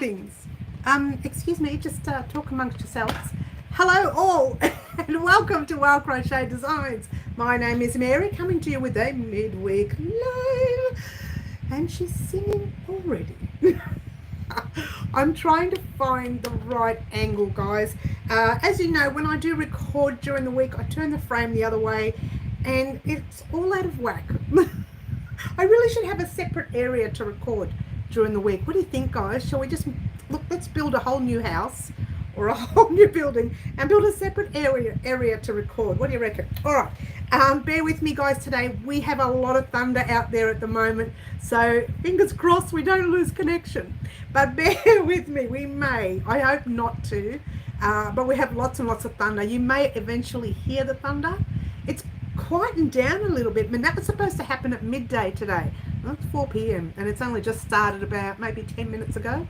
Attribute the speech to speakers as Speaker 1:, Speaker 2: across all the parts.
Speaker 1: things. Excuse me, just talk amongst yourselves. Hello all and welcome to Crochet Designs. My name is Mary, coming to you with a midweek live, and she's singing already. I'm trying to find the right angle, guys. As you know, when I do record during the week, I turn the frame the other way and it's all out of whack. I really should have a separate area to record during the week. What do you think, guys? Shall we just look? Let's build a whole new house or a whole new building and build a separate area to record. What do you reckon? All right. Bear with me, guys. Today we have a lot of thunder out there at the moment, so fingers crossed we don't lose connection. But bear with me. We may. I hope not to. But we have lots and lots of thunder. You may eventually hear the thunder. It's quietened down a little bit. I mean, that was supposed to happen at midday today. Well, it's 4 p.m. and it's only just started about maybe 10 minutes ago.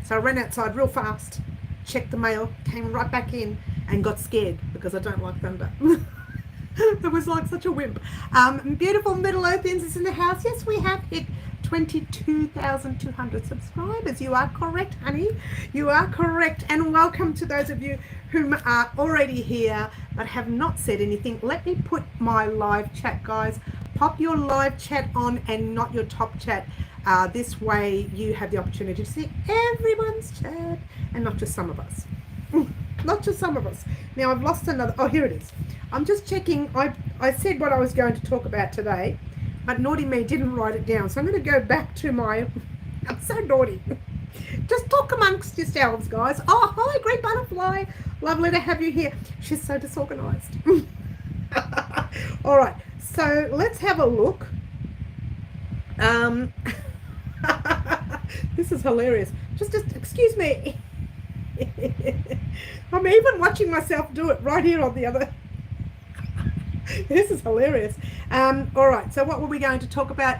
Speaker 1: So I ran outside real fast, checked the mail, came right back in and got scared because I don't like thunder. It was like such a wimp. Beautiful Middle Earthians is in the house. Yes, we have hit 22,200 subscribers. You are correct, honey. You are correct. And welcome to those of you who are already here but have not said anything. Let me put my live chat, guys. Pop your live chat on and not your top chat. This way you have the opportunity to see everyone's chat and not just some of us. Not just some of us. Now I've lost another. Oh, here it is. I'm just checking. I said what I was going to talk about today, but naughty me didn't write it down. So I'm going to go back to my. I'm so naughty. Just talk amongst yourselves, guys. Oh, hi, Great Butterfly. Lovely to have you here. She's so disorganized. All right. So let's have a look. This is hilarious. Just excuse me. I'm even watching myself do it right here on the other. This is hilarious. All right, so what were we going to talk about?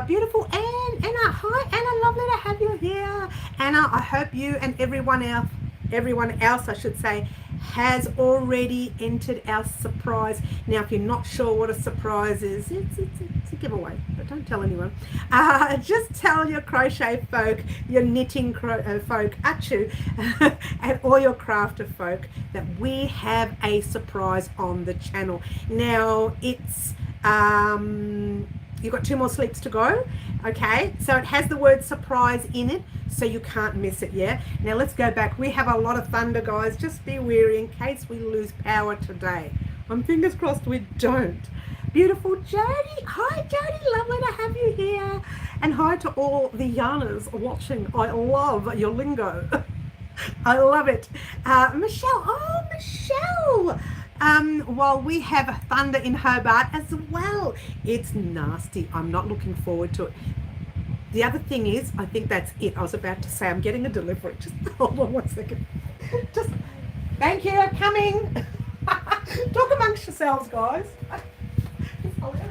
Speaker 1: Beautiful Anna. Hi, Anna. Lovely to have you here. Anna, I hope you and everyone else, I should say, has already entered our surprise. Now, if you're not sure what a surprise is, it's a giveaway, but don't tell anyone. Just tell your crochet folk, your knitting folk, achu, and all your crafter folk that we have a surprise on the channel. Now, it's you've got 2 more sleeps to go. Okay, so it has the word surprise in it, so you can't miss it. Yeah, now let's go back. We have a lot of thunder, guys. Just be wary in case we lose power today. I'm fingers crossed we don't. Beautiful Jody. Hi Jody, lovely to have you here. And hi to all the yarners watching. I love your lingo. I love it. Michelle. Oh, Michelle. While we have thunder in Hobart as well. It's nasty. I'm not looking forward to it. The other thing is, I think that's it. I was about to say I'm getting a delivery. Just hold on 1 second. Just thank you, coming. Talk amongst yourselves, guys. It's hilarious.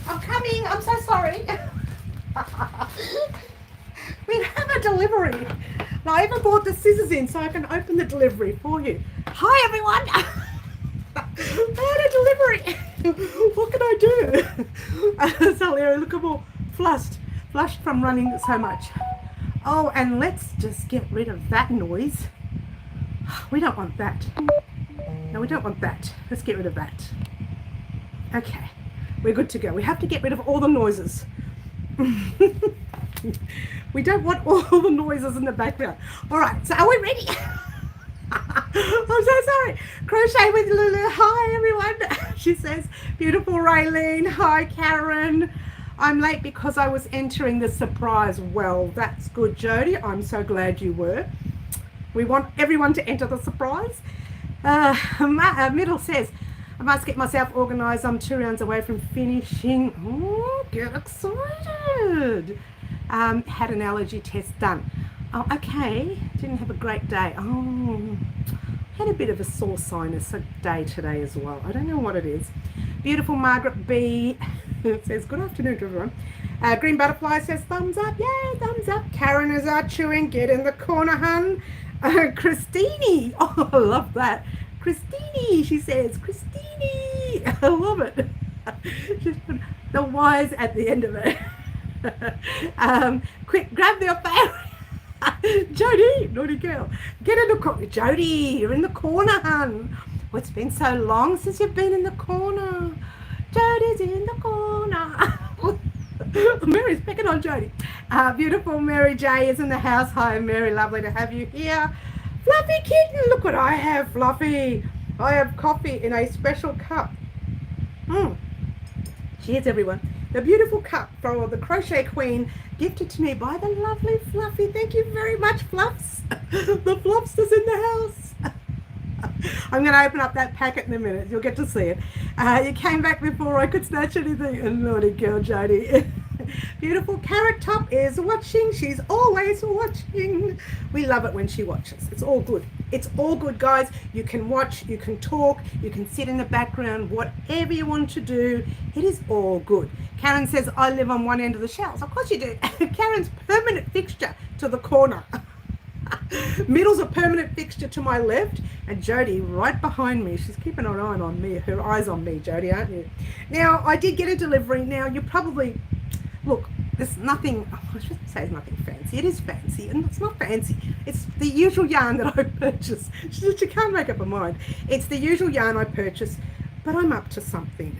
Speaker 1: I'm coming. I'm so sorry. We have a delivery. Now, I even brought the scissors in so I can open the delivery for you. Hi, everyone. I had a delivery. What can I do? It's hilarious. Look, I'm all flushed from running so much. Oh, and let's just get rid of that noise. We don't want that. No, we don't want that. Let's get rid of that. Okay. We're good to go. We have to get rid of all the noises. We don't want all the noises in the background. All right, so are we ready? I'm so sorry. Crochet with Lulu. Hi, everyone. She says, beautiful Raylene. Hi, Karen. I'm late because I was entering the surprise. Well, that's good, Jody. I'm so glad you were. We want everyone to enter the surprise. Middle says, I must get myself organised. I'm 2 rounds away from finishing. Oh, get excited. Had an allergy test done. Oh, okay. Didn't have a great day. Oh, had a bit of a sore sinus day today as well. I don't know what it is. Beautiful Margaret B says, good afternoon to everyone. Green Butterfly says, thumbs up. Yay, thumbs up. Karen is out chewing. Get in the corner, hun. Christine. Oh, I love that. Christine, she says. Christine. I love it. She's put the Y's at the end of it. Quick, grab your phone. Jody, naughty girl. Get in the corner. Jody, you're in the corner, hun. Well, it's been so long since you've been in the corner. Jody's in the corner. Mary's picking on Jody. Beautiful Mary J is in the house. Hi, Mary. Lovely to have you here. Fluffy kitten. Look what I have, Fluffy. I have coffee in a special cup. Cheers, everyone. The beautiful cup from the Crochet Queen, gifted to me by the lovely Fluffy. Thank you very much, Fluffs. The Fluffster's in the house. I'm going to open up that packet in a minute. You'll get to see it. You came back before I could snatch anything. Oh, naughty girl, Jody. Beautiful Carrot Top is watching. She's always watching. We love it when she watches. It's all good. It's all good, guys. You can watch, you can talk, you can sit in the background, whatever you want to do. It is all good. Karen says, I live on one end of the shelves. Of course you do. Karen's permanent fixture to the corner. Middle's a permanent fixture to my left, and Jody right behind me. She's keeping her eye on me, her eyes on me, Jody, aren't you? Now, I did get a delivery. Now, you probably, look, there's nothing, I shouldn't say it's nothing fancy. It is fancy, and it's not fancy. It's the usual yarn that I purchase. She can't make up her mind. It's the usual yarn I purchase, but I'm up to something.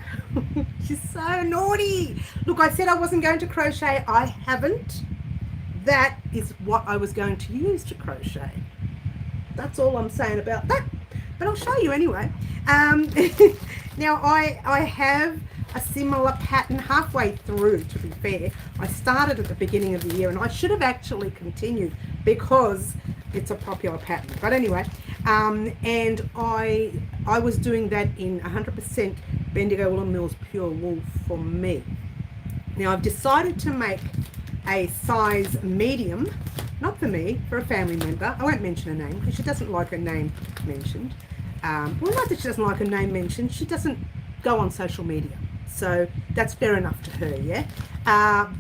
Speaker 1: She's so naughty. Look, I said I wasn't going to crochet. I haven't. That is what I was going to use to crochet. That's all I'm saying about that. But I'll show you anyway. Now, I have a similar pattern halfway through, to be fair. I started at the beginning of the year, and I should have actually continued because it's a popular pattern. But anyway, and I was doing that in 100% Bendigo Wool and Mills pure wool for me. Now, I've decided to make a size medium, not for me, for a family member. I won't mention her name because she doesn't like her name mentioned. Well, not that she doesn't like her name mentioned, she doesn't go on social media. So that's fair enough to her, yeah?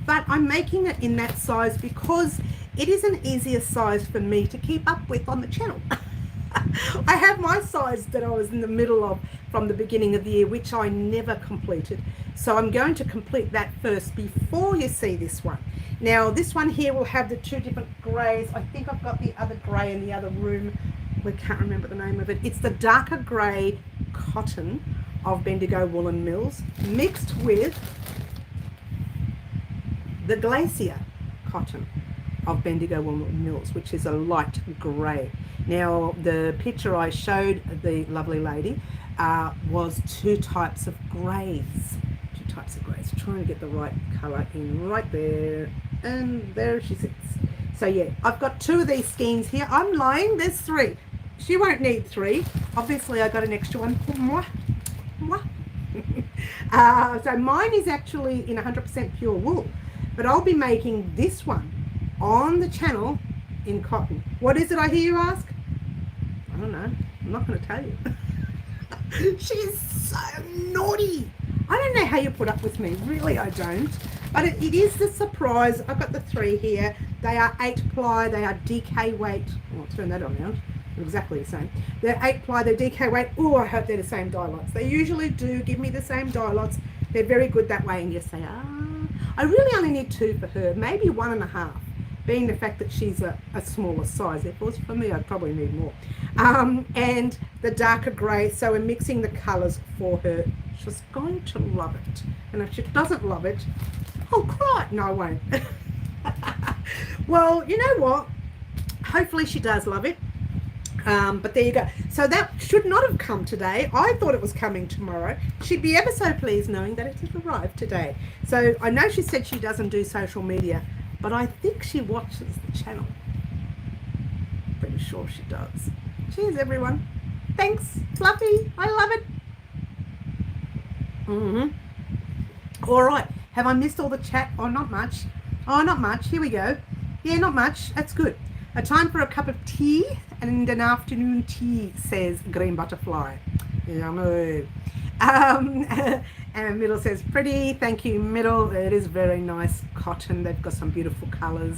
Speaker 1: But I'm making it in that size because it is an easier size for me to keep up with on the channel. I have my size that I was in the middle of from the beginning of the year, which I never completed. So I'm going to complete that first before you see this one. Now, this one here will have the two different greys. I think I've got the other grey in the other room. We can't remember the name of it. It's the darker grey cotton of Bendigo Wool and Mills mixed with the Glacier cotton of Bendigo Wool and Mills, which is a light grey. Now, the picture I showed the lovely lady was two types of greys. Two types of greys. Trying to get the right colour in right there. And there she sits. So yeah, I've got two of these skeins here. I'm lying, there's three. She won't need three. Obviously, I got an extra one. So mine is actually in 100% pure wool, but I'll be making this one on the channel in cotton. What is it, I hear you ask? I don't know. I'm not going to tell you. She's so naughty. I don't know how you put up with me. Really, I don't. But it is the surprise. I've got the three here. They are 8-ply. They are DK weight. Oh, I'll turn that around. They're exactly the same. They're 8-ply. They're DK weight. Oh, I hope they're the same dye lots. They usually do give me the same dye lots. They're very good that way. And yes, they are. I really only need 2 for her. Maybe 1.5. Being the fact that she's a smaller size. If it was for me, I'd probably need more. And the darker grey. So we're mixing the colours for her. She's going to love it. And if she doesn't love it, I'll cry. No, I won't. Well, you know what? Hopefully she does love it. But there you go. So that should not have come today. I thought it was coming tomorrow. She'd be ever so pleased knowing that it has arrived today. So I know she said she doesn't do social media, but I think she watches the channel. Pretty sure she does. Cheers, everyone. Thanks, Fluffy. I love it. All right. Have I missed all the chat? Oh, not much. Oh, not much. Here we go. Yeah, not much. That's good. A time for a cup of tea and an afternoon tea, says Green Butterfly. Yummy. And Middle says, pretty. Thank you, Middle. It is very nice cotton. They've got some beautiful colours.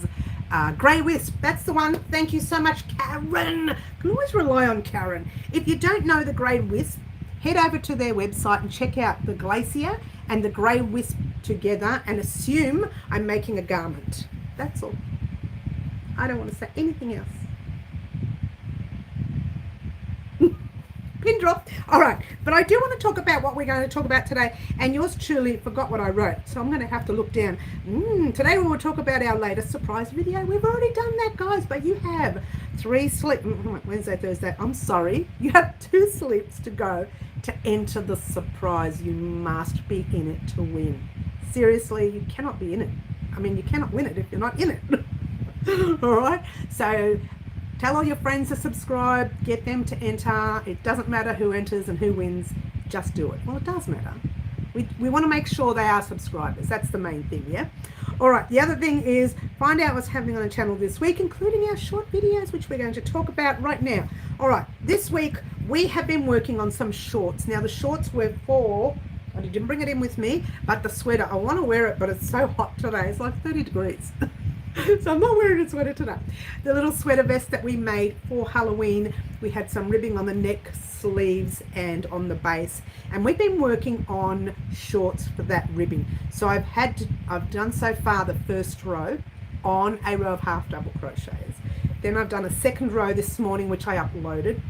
Speaker 1: Grey Wisp, that's the one. Thank you so much, Karen. Can always rely on Karen. If you don't know the Grey Wisp, head over to their website and check out the Glacier and the Grey Wisp together and assume I'm making a garment. That's all. I don't want to say anything else. Pin drop. All right, but I do want to talk about what we're going to talk about today, and yours truly forgot what I wrote, so I'm going to have to look down. Today we will talk about our latest surprise video. We've already done that, guys, but you have 3 sleep Wednesday, Thursday. I'm sorry, you have 2 sleeps to go to enter the surprise. You must be in it to win. Seriously, you cannot be in it. I mean, you cannot win it if you're not in it. All right, so tell all your friends to subscribe, get them to enter. It doesn't matter who enters and who wins, just do it. Well, it does matter. We want to make sure they are subscribers. That's the main thing, yeah? All right, the other thing is find out what's happening on the channel this week, including our short videos, which we're going to talk about right now. All right, this week we have been working on some shorts. Now, the shorts were for, I didn't bring it in with me, but the sweater, I want to wear it, but it's so hot today. It's like 30 degrees. So I'm not wearing a sweater today. The little sweater vest that we made for Halloween, we had some ribbing on the neck, sleeves, and on the base. And we've been working on shorts for that ribbing. So I've done so far the first row on a row of half double crochets. Then I've done a second row this morning, which I uploaded.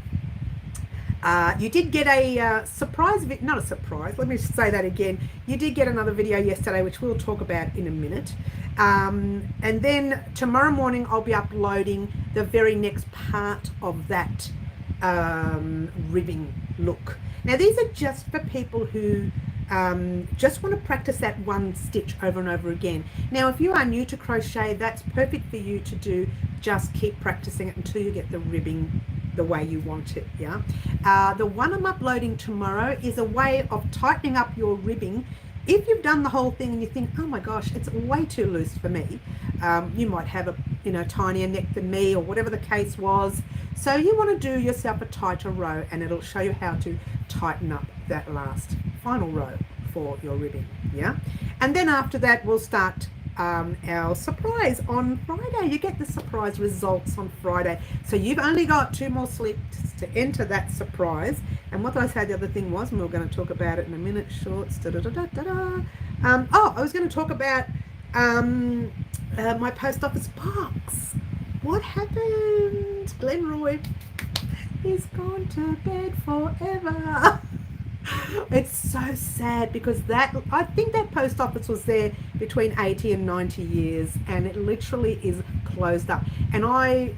Speaker 1: You did get a surprise, not a surprise, let me say that again. You did get another video yesterday, which we'll talk about in a minute. And then tomorrow morning, I'll be uploading the very next part of that ribbing look. Now, these are just for people who just want to practice that one stitch over and over again. Now, if you are new to crochet, that's perfect for you to do. Just keep practicing it until you get the ribbing the way you want it, yeah? The one I'm uploading tomorrow is a way of tightening up your ribbing. If you've done the whole thing and you think, oh my gosh, it's way too loose for me, you might have a tinier neck than me or whatever the case was. So you want to do yourself a tighter row, and it'll show you how to tighten up that last final row for your ribbing, yeah? And then after that, we'll start our surprise on Friday. You get the surprise results on Friday. So you've only got 2 more sleeps to enter that surprise. And what did I say the other thing was? And we're going to talk about it in a minute. Shorts. I was going to talk about my post office box. What happened? Glenroy is gone to bed forever. It's so sad because I think that post office was there between 80 and 90 years, and it literally is closed up. And I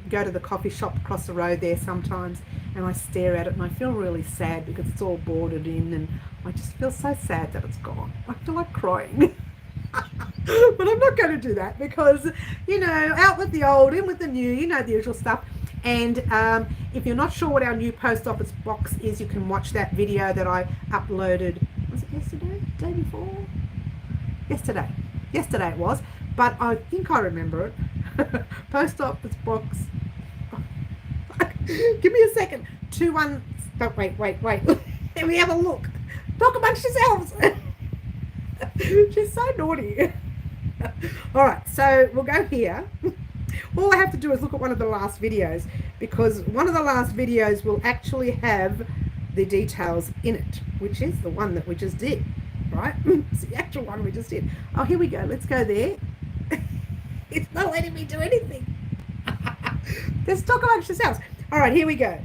Speaker 1: go to the coffee shop across the road there sometimes, and I stare at it and I feel really sad because it's all boarded in, and I just feel so sad that it's gone. I feel like crying. But I'm not going to do that because, out with the old, in with the new, the usual stuff. And if you're not sure what our new post office box is, you can watch that video that I uploaded. Was it yesterday? Day before? Yesterday it was, but I think I remember it. Post office box. Give me a second. Don't wait. Let me have a look. Talk amongst yourselves. She's so naughty. All right, so we'll go here. All I have to do is look at one of the last videos, because one of the last videos will actually have the details in it, which is the one that we just did, right? It's the actual one we just did. Oh, here we go. Let's go there. It's not letting me do anything. Let's talk amongst yourselves. All right, here we go.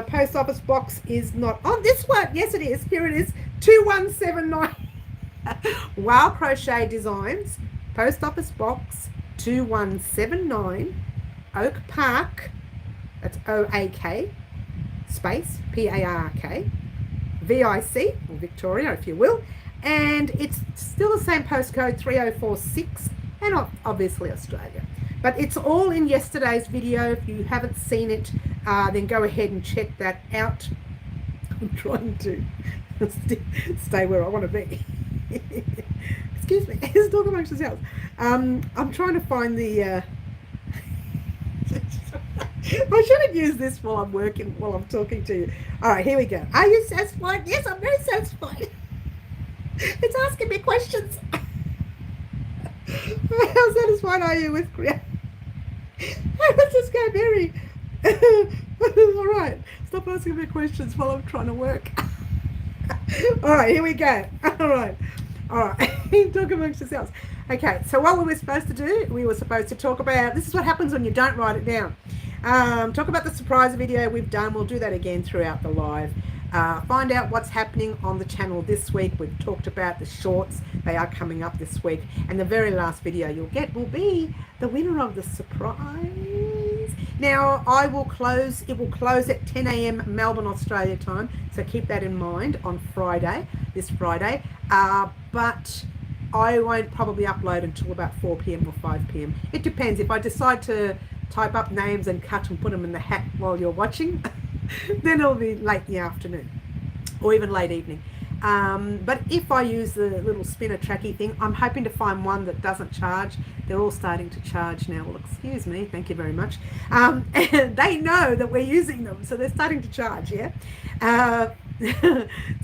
Speaker 1: Post office box is not on this one. Yes, it is. Here it is. 2179. Wow Crochet Designs. Post office box 2179, Oak Park, that's O-A-K, space, P-A-R-K, V-I-C, or Victoria if you will, and it's still the same postcode, 3046, and obviously Australia. But it's all in yesterday's video. If you haven't seen it, then go ahead and check that out. I'm trying to stay where I want to be. Excuse me, it's talking amongst yourselves. I'm trying to find the I shouldn't use this while I'm working, while I'm talking to you. All right, here we go. Are you satisfied? Yes, I'm very satisfied. It's asking me questions. How satisfied are you with creating? Let's just go, Mary. All right, stop asking me questions while I'm trying to work. All right, here we go. All right. Talk amongst yourselves. Okay, so what we were supposed to do, we were supposed to talk about, this is what happens when you don't write it down. Talk about the surprise video we've done. We'll do that again throughout the live. Find out what's happening on the channel this week. We've talked about the shorts. They are coming up this week. And the very last video you'll get will be the winner of the surprise. Now, it will close at 10 a.m. Melbourne, Australia time. So keep that in mind on this Friday. But I won't probably upload until about 4 p.m. or 5 p.m. It depends. If I decide to type up names and cut and put them in the hat while you're watching, then it'll be late in the afternoon or even late evening. But if I use the little spinner tracky thing, I'm hoping to find one that doesn't charge. They're all starting to charge now. Well, excuse me, thank you very much. And they know that we're using them, so they're starting to charge, yeah?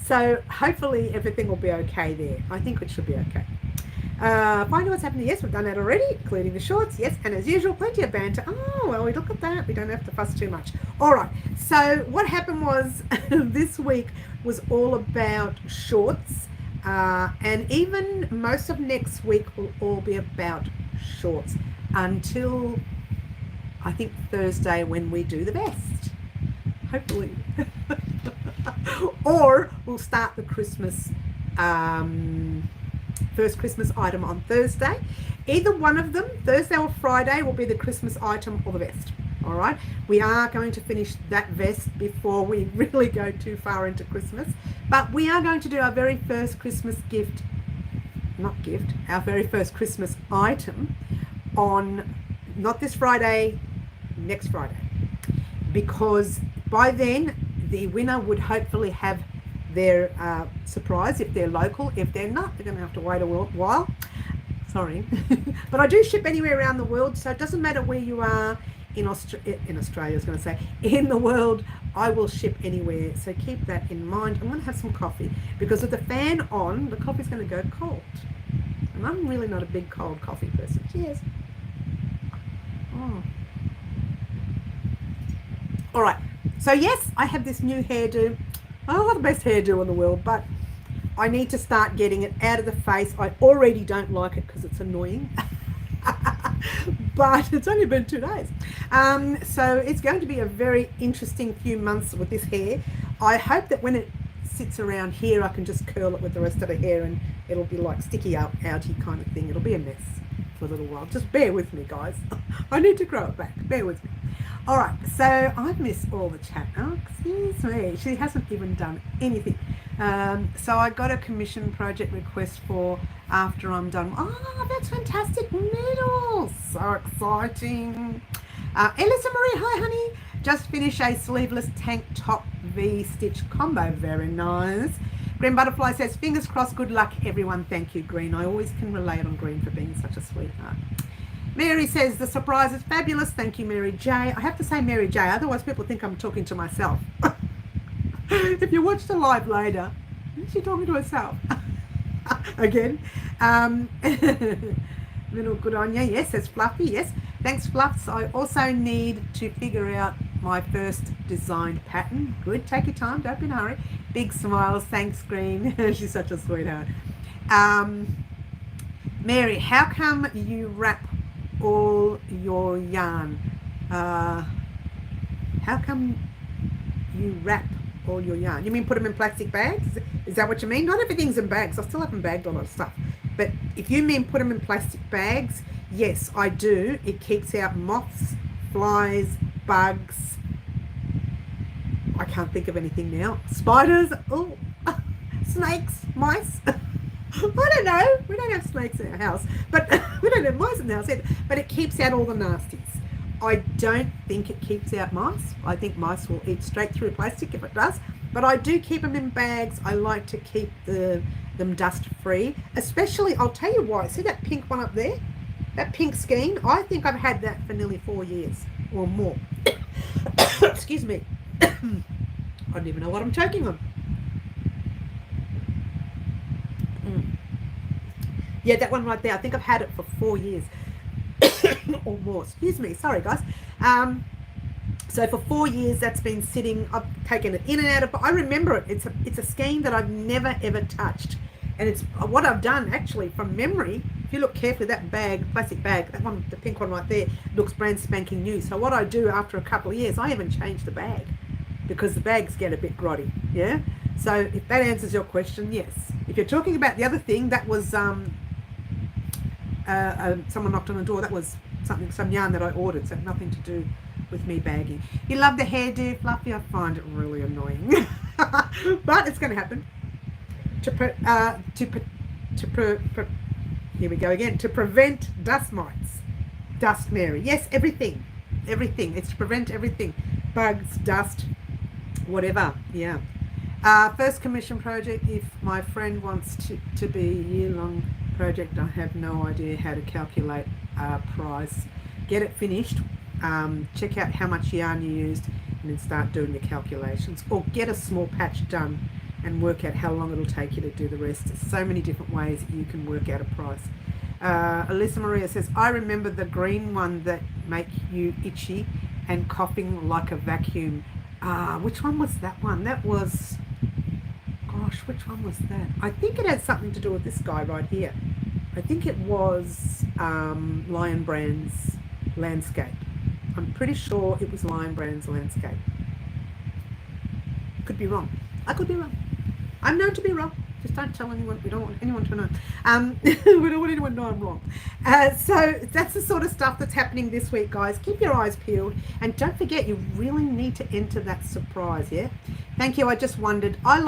Speaker 1: So hopefully everything will be okay there. I think it should be okay. Find out what's happening. Yes, we've done that already, including the shorts. Yes, and as usual, plenty of banter. Oh, well, we look at that. We don't have to fuss too much. All right. So what happened was this week was all about shorts, and even most of next week will all be about shorts until I think Thursday when we do the vest. Hopefully. Or we'll start the Christmas first Christmas item on Thursday. Either one of them, Thursday or Friday, will be the Christmas item or the vest. All right, we are going to finish that vest before we really go too far into Christmas, but we are going to do our very first Christmas our very first Christmas item on not this Friday, next Friday, because by then the winner would hopefully have their surprise if they're local. If they're not, they're going to have to wait a while. Sorry. But I do ship anywhere around the world, so it doesn't matter where you are in Australia, I was going to say, in the world, I will ship anywhere. So keep that in mind. I'm going to have some coffee because with the fan on, the coffee's going to go cold. And I'm really not a big cold coffee person. Cheers. Oh. All right. So yes, I have this new hairdo. Oh, the best hairdo in the world, but I need to start getting it out of the face. I already don't like it because it's annoying. But it's only been 2 days. So it's going to be a very interesting few months with this hair. I hope that when it sits around here, I can just curl it with the rest of the hair and it'll be like sticky outy kind of thing. It'll be a mess for a little while. Just bear with me, guys. I need to grow it back. Bear with me. All right, so I've missed all the chat. Oh, excuse me. She hasn't even done anything. So I got a commission project request for after I'm done. Oh, that's fantastic. Medals. So exciting. Elisa Marie, hi, honey. Just finished a sleeveless tank top V-stitch combo. Very nice. Green Butterfly says, fingers crossed, good luck, everyone. Thank you, Green. I always can relate on Green for being such a sweetheart. Mary says, the surprise is fabulous. Thank you, Mary J. I have to say Mary J, otherwise people think I'm talking to myself. If you watch the live later, is she talking to herself? Again. Little good on you. Yes, that's Fluffy. Yes. Thanks, Fluffs. I also need to figure out my first designed pattern. Good. Take your time. Don't be in a hurry. Big smiles. Thanks, Green. She's such a sweetheart. Mary, how come you wrap all your yarn? How come you wrap all your yarn? You mean put them in plastic bags? Is that what you mean? Not everything's in bags. I still haven't bagged a lot of stuff. But if you mean put them in plastic bags, yes, I do. It keeps out moths, flies, bugs. I can't think of anything now. Spiders. Oh, snakes, mice. I don't know. We don't have snakes in our house, but we don't have mice in the house either. But it keeps out all the nasties. I don't think it keeps out mice. I think mice will eat straight through plastic if it does. But I do keep them in bags. I like to keep them dust free. Especially, I'll tell you why. See that pink one up there? That pink skein? I think I've had that for nearly 4 years or more. Excuse me. I don't even know what I'm choking on. Yeah, that one right there. I think I've had it for 4 years or more. Excuse me. Sorry, guys. So for 4 years, that's been sitting. I've taken it in and out of. I remember it. It's a skein that I've never ever touched, and it's what I've done actually from memory. If you look carefully, that bag, plastic bag, that one, the pink one right there, looks brand spanking new. So what I do after a couple of years, I haven't changed the bag because the bags get a bit grotty. Yeah. So if that answers your question, yes. If you're talking about the other thing, that was someone knocked on the door. That was some yarn that I ordered, so nothing to do with me bagging. You love the hairdo, Fluffy. I find it really annoying, but it's going to happen. Here we go again. To prevent dust mites, dust Mary. Yes, everything. It's to prevent everything, bugs, dust, whatever. Yeah. First commission project. If my friend wants to be a year-long project, I have no idea how to calculate price. Get it finished. Check out how much yarn you used and then start doing the calculations, or get a small patch done and work out how long it'll take you to do the rest. There's so many different ways that you can work out a price. Alyssa Maria says, I remember the green one that make you itchy and coughing like a vacuum. Which one was that one? That was, gosh, which one was that? I think it had something to do with this guy right here. I think it was Lion Brand's Landscape. I'm pretty sure it was Lion Brand's Landscape. Could be wrong. I could be wrong. I'm known to be wrong. Just don't tell anyone. We don't want anyone to know. We don't want anyone to know I'm wrong. So that's the sort of stuff that's happening this week, guys. Keep your eyes peeled. And don't forget, you really need to enter that surprise, yeah? Thank you. I just wondered. I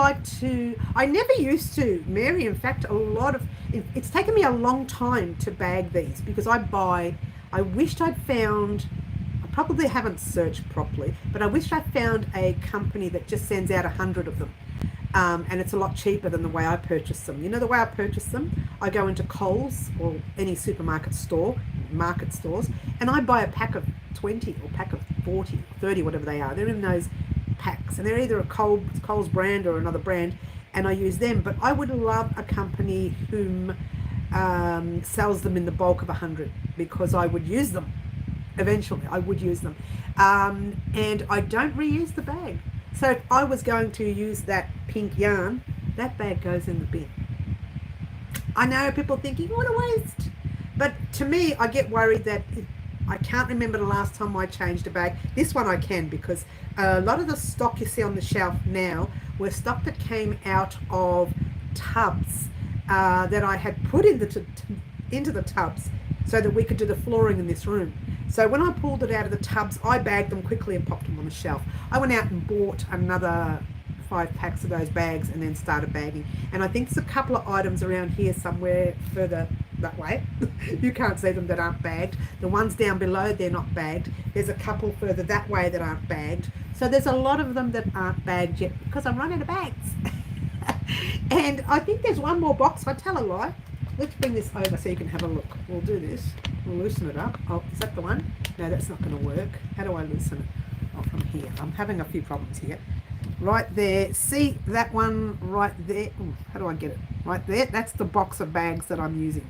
Speaker 1: never used to, Mary. In fact, it's taken me a long time to bag these because I wished I'd found, I probably haven't searched properly, but I wished I found a company that just sends out 100 of them. And it's a lot cheaper than the way I purchase them. You know the way I purchase them? I go into Coles or any supermarket store, market stores, and I buy a pack of 20 or pack of 40, 30, whatever they are. They're in those packs, and they're either a Coles brand or another brand, and I use them. But I would love a company whom sells them in the bulk of 100, because I would use them. Eventually, I would use them. And I don't reuse the bag. So if I was going to use that pink yarn, that bag goes in the bin. I know people thinking, what a waste. But to me, I get worried that I can't remember the last time I changed a bag. This one I can, because a lot of the stock you see on the shelf now were stock that came out of tubs that I had put into the tubs so that we could do the flooring in this room. So when I pulled it out of the tubs, I bagged them quickly and popped them on the shelf. I went out and bought another 5 packs of those bags and then started bagging. And I think there's a couple of items around here somewhere further that way. You can't see them that aren't bagged. The ones down below, they're not bagged. There's a couple further that way that aren't bagged. So there's a lot of them that aren't bagged yet because I'm running out of bags. And I think there's one more box. If I tell a lie, let's bring this over so you can have a look. We'll do this. We'll loosen it up. Oh, is that the one? No, that's not going to work. How do I loosen it? Oh, from here. I'm having a few problems here. Right there. See that one right there? Ooh, how do I get it? Right there. That's the box of bags that I'm using.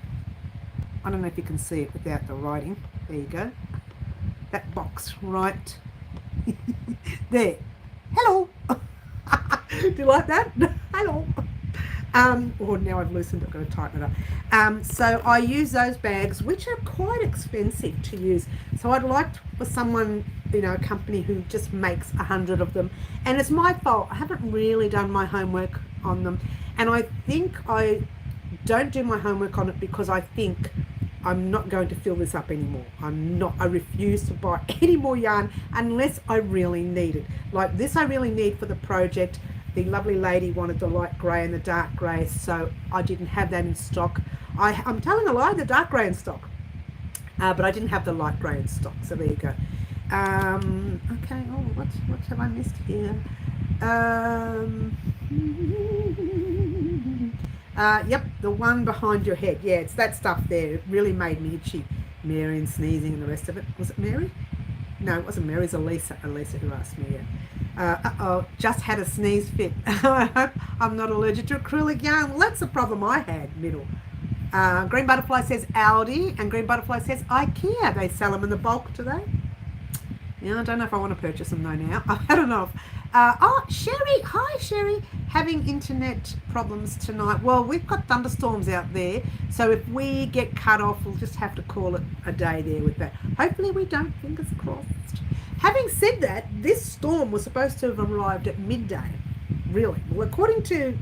Speaker 1: I don't know if you can see it without the writing. There you go. That box right there. Hello. Do you like that? Hello. Now I've loosened it, I've got to tighten it up. So I use those bags, which are quite expensive to use. So I'd like for someone, a company who just makes 100 of them. And it's my fault. I haven't really done my homework on them. And I think I don't do my homework on it because I think I'm not going to fill this up anymore. I refuse to buy any more yarn unless I really need it. Like this I really need for the project. The lovely lady wanted the light grey and the dark grey, so I didn't have that in stock. I'm telling a lie, the dark grey in stock, but I didn't have the light grey in stock, so there you go. Okay, what have I missed here? Yep, the one behind your head. Yeah, it's that stuff there. It really made me itchy. Mary and sneezing and the rest of it. Was it Mary? No, it wasn't Mary, it was Elisa who asked me, yeah. Just had a sneeze fit. I hope I'm not allergic to acrylic yarn. Well, that's the problem I had, middle. Green Butterfly says Aldi, and Green Butterfly says IKEA. They sell them in the bulk today. Yeah, I don't know if I want to purchase them though now. I don't know. Sherry. Hi, Sherry. Having internet problems tonight. Well, we've got thunderstorms out there, so if we get cut off, we'll just have to call it a day there with that. Hopefully we don't, fingers crossed. Having said that, this storm was supposed to have arrived at midday. Really. Well, according to,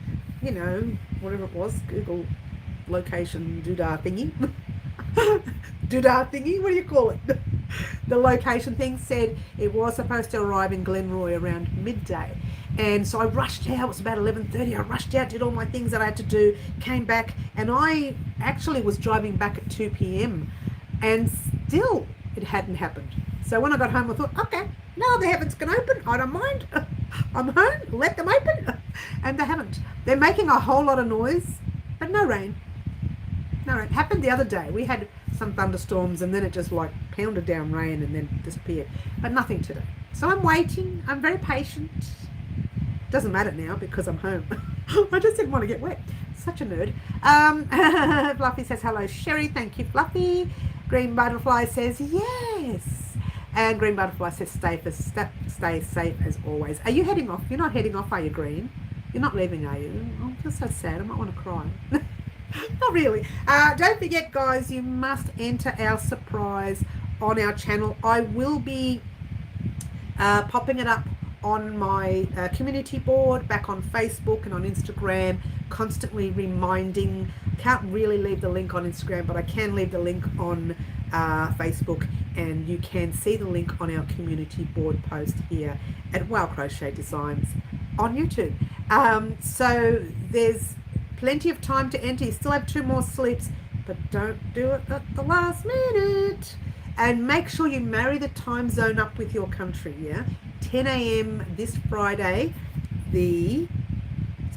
Speaker 1: whatever it was, Google location doodah thingy. Doodah thingy, what do you call it? The location thing said it was supposed to arrive in Glenroy around midday. And so I rushed out, it was about 11:30, I rushed out, did all my things that I had to do, came back, and I actually was driving back at 2 p.m. and still it hadn't happened. So when I got home, I thought, okay, now the heavens can open, I don't mind. I'm home, let them open. And they haven't. They're making a whole lot of noise, but no rain. No, it happened the other day. We had some thunderstorms and then it just like pounded down rain and then disappeared. But nothing today. So I'm waiting. I'm very patient. Doesn't matter now because I'm home. I just didn't want to get wet. Such a nerd. Fluffy says hello, Sherry. Thank you, Fluffy. Green Butterfly says yes. And Green Butterfly says stay safe as always. Are you heading off? You're not heading off, are you, Green? You're not leaving, are you? Oh, I feel so sad. I might want to cry. Not really. Don't forget, guys, you must enter our surprise on our channel. I will be popping it up on my community board, back on Facebook and on Instagram, constantly reminding. Can't really leave the link on Instagram, but I can leave the link on Facebook, and you can see the link on our community board post here at Crochet Designs on YouTube. So there's plenty of time to enter. You still have 2 more sleeps, but don't do it at the last minute. And make sure you marry the time zone up with your country, yeah? 10 a.m. this Friday, the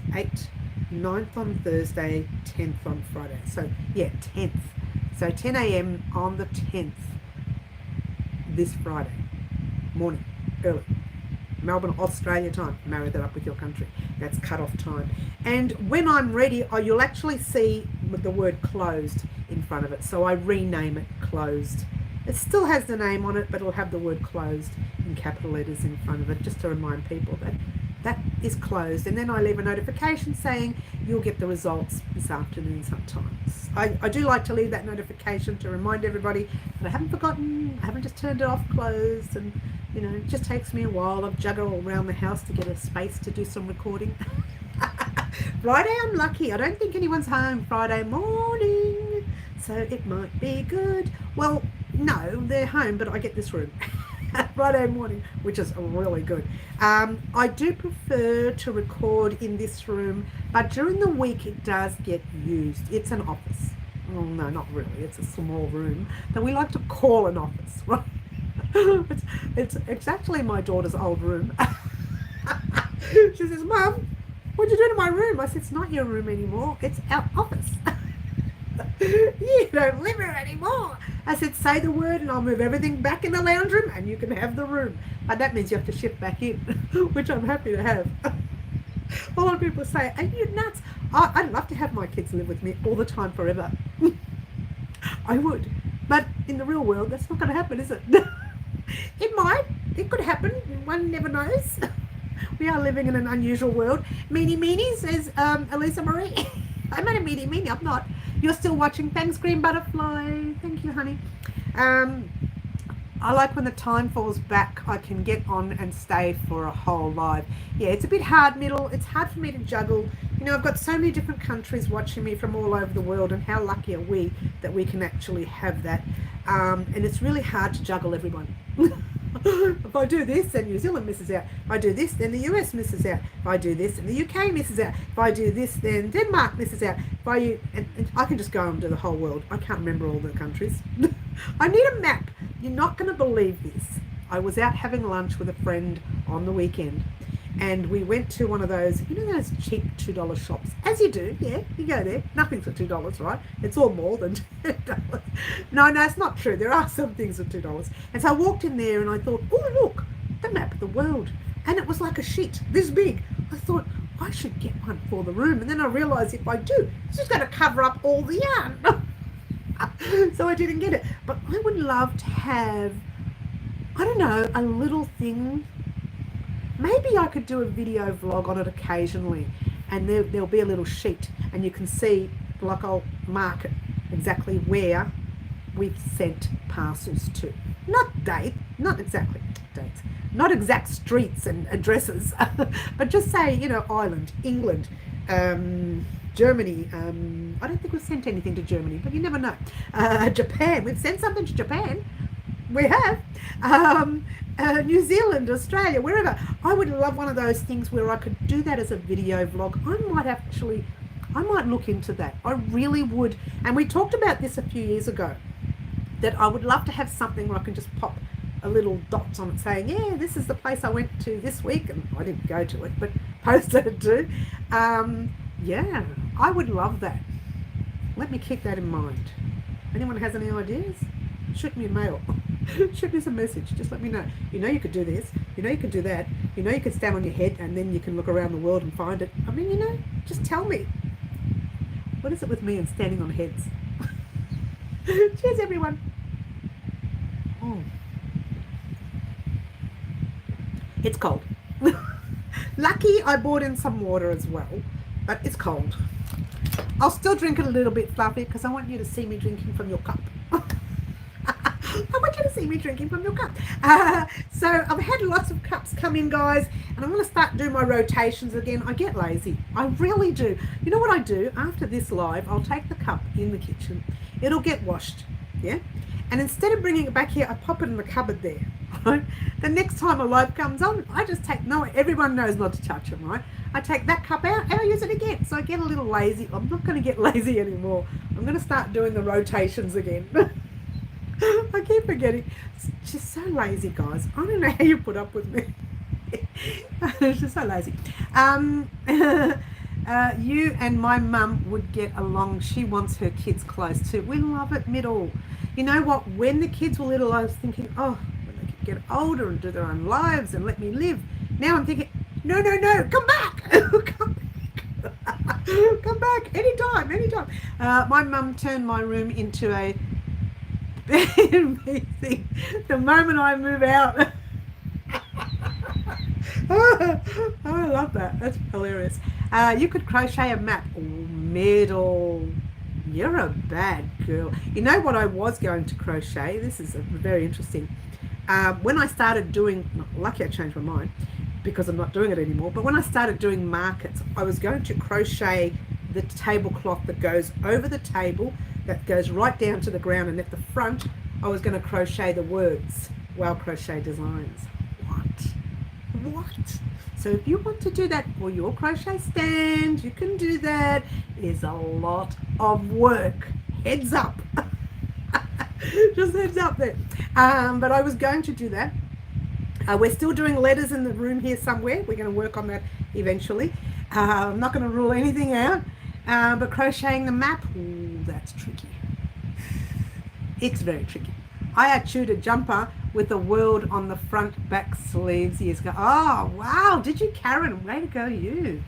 Speaker 1: 8th, 9th on Thursday, 10th on Friday. So, yeah, 10th. So 10 a.m. on the 10th this Friday morning, early. Melbourne, Australia time. Marry that up with your country. That's cut-off time. And when I'm ready, you'll actually see the word closed in front of it. So I rename it closed. It still has the name on it, but it'll have the word closed in capital letters in front of it, just to remind people that that is closed. And then I leave a notification saying you'll get the results this afternoon sometimes. I do like to leave that notification to remind everybody that I haven't forgotten, I haven't just turned it off closed, and it just takes me a while. I've juggled around the house to get a space to do some recording. Friday I'm lucky. I don't think anyone's home Friday morning, so it might be good. Well, no, they're home, but I get this room Friday morning, which is really good. I do prefer to record in this room, but during the week it does get used. It's an office. Oh, no, not really. It's a small room that we like to call an office, right? It's actually my daughter's old room. She says, Mum, what'd you do to my room? I said, it's not your room anymore. It's our office. You don't live here anymore. I said, say the word and I'll move everything back in the lounge room and you can have the room. But that means you have to shift back in, which I'm happy to have. A lot of people say, are you nuts? I'd love to have my kids live with me all the time forever. I would. But in the real world, that's not going to happen, is it? It might. It could happen. One never knows. We are living in an unusual world. Meanie, says Elisa Marie. I'm not a meanie. I'm not. You're still watching. Thanks, Green Butterfly. Thank you, honey. I like when the time falls back, I can get on and stay for a whole live. Yeah, it's a bit hard, middle. It's hard for me to juggle. I've got so many different countries watching me from all over the world, and how lucky are we that we can actually have that. And it's really hard to juggle everyone. If I do this, then New Zealand misses out. If I do this, then the US misses out. If I do this, then the UK misses out. If I do this, then Denmark misses out. And I can just go and do the whole world. I can't remember all the countries. I need a map. You're not going to believe this. I was out having lunch with a friend on the weekend, and we went to one of those, you know, those cheap $2 shops, as you do. Yeah, you go there, nothing's for $2, right? It's all more than $2. No, it's not true. There are some things for $2. And so I walked in there and I thought, oh look, the map of the world, and it was like a sheet this big. I thought I should get one for the room, and then I realized if I do, it's just going to cover up all the yarn. So I didn't get it. But I would love to have, I don't know, a little thing. Maybe I could do a video vlog on it occasionally, and there'll be a little sheet, and you can see, like, I'll mark it exactly where we've sent parcels to. Not exactly dates, not exact streets and addresses, but just say, you know, Ireland, England, Germany. I don't think we've sent anything to Germany, but you never know. Japan, we've sent something to Japan. We have. New Zealand, Australia, wherever. I would love one of those things where I could do that as a video vlog. I might look into that. I really would. And we talked about this a few years ago, that I would love to have something where I can just pop a little dots on it saying, yeah, this is the place I went to this week, and I didn't go to it, but posted it too. Yeah, I would love that. Let me keep that in mind. Anyone has any ideas? Shoot me a mail. Shoot me some message. Just let me know. You know you could do this. You know you could do that. You know you could stand on your head and then you can look around the world and find it. I mean, you know, just tell me. What is it with me and standing on heads? Cheers, everyone. Oh. It's cold. Lucky I brought in some water as well, but it's cold. I'll still drink it a little bit, Fluffy, because I want you to see me drinking from your cup. I want you to see me drinking from your cup. So I've had lots of cups come in, guys, and I'm going to start doing my rotations again. I get lazy. I really do. You know what I do? After this live, I'll take the cup in the kitchen. It'll get washed, yeah? And instead of bringing it back here, I pop it in the cupboard there, right? The next time a live comes on, I just take, no, everyone knows not to touch them, right? I take that cup out and I use it again. So I get a little lazy. I'm not going to get lazy anymore. I'm going to start doing the rotations again. I keep forgetting. It's just so lazy, guys. I don't know how you put up with me. It's just so lazy. You and my mum would get along. She wants her kids close too. We love it, middle. You know what? When the kids were little, I was thinking, oh, when they could get older and do their own lives and let me live. Now I'm thinking, no, come back. Come back anytime. My mum turned my room into a meeting the moment I move out. I love that. That's hilarious. You could crochet a map. Oh, middle. You're a bad girl. You know what I was going to crochet? This is very interesting. When I started doing, lucky I changed my mind because I'm not doing it anymore, but when I started doing markets, I was going to crochet the tablecloth that goes over the table, that goes right down to the ground, and at the front, I was going to crochet the words, Wow Crochet Designs. What? So if you want to do that for your crochet stand, you can do that. It's a lot of work. Heads up. Just heads up there. But I was going to do that. We're still doing letters in the room here somewhere. We're going to work on that eventually. I'm not going to rule anything out. But crocheting the map, ooh, that's tricky. It's very tricky. I had chewed a jumper with a world on the front back sleeves years ago. Oh, wow. Did you, Karen? Way to go, you.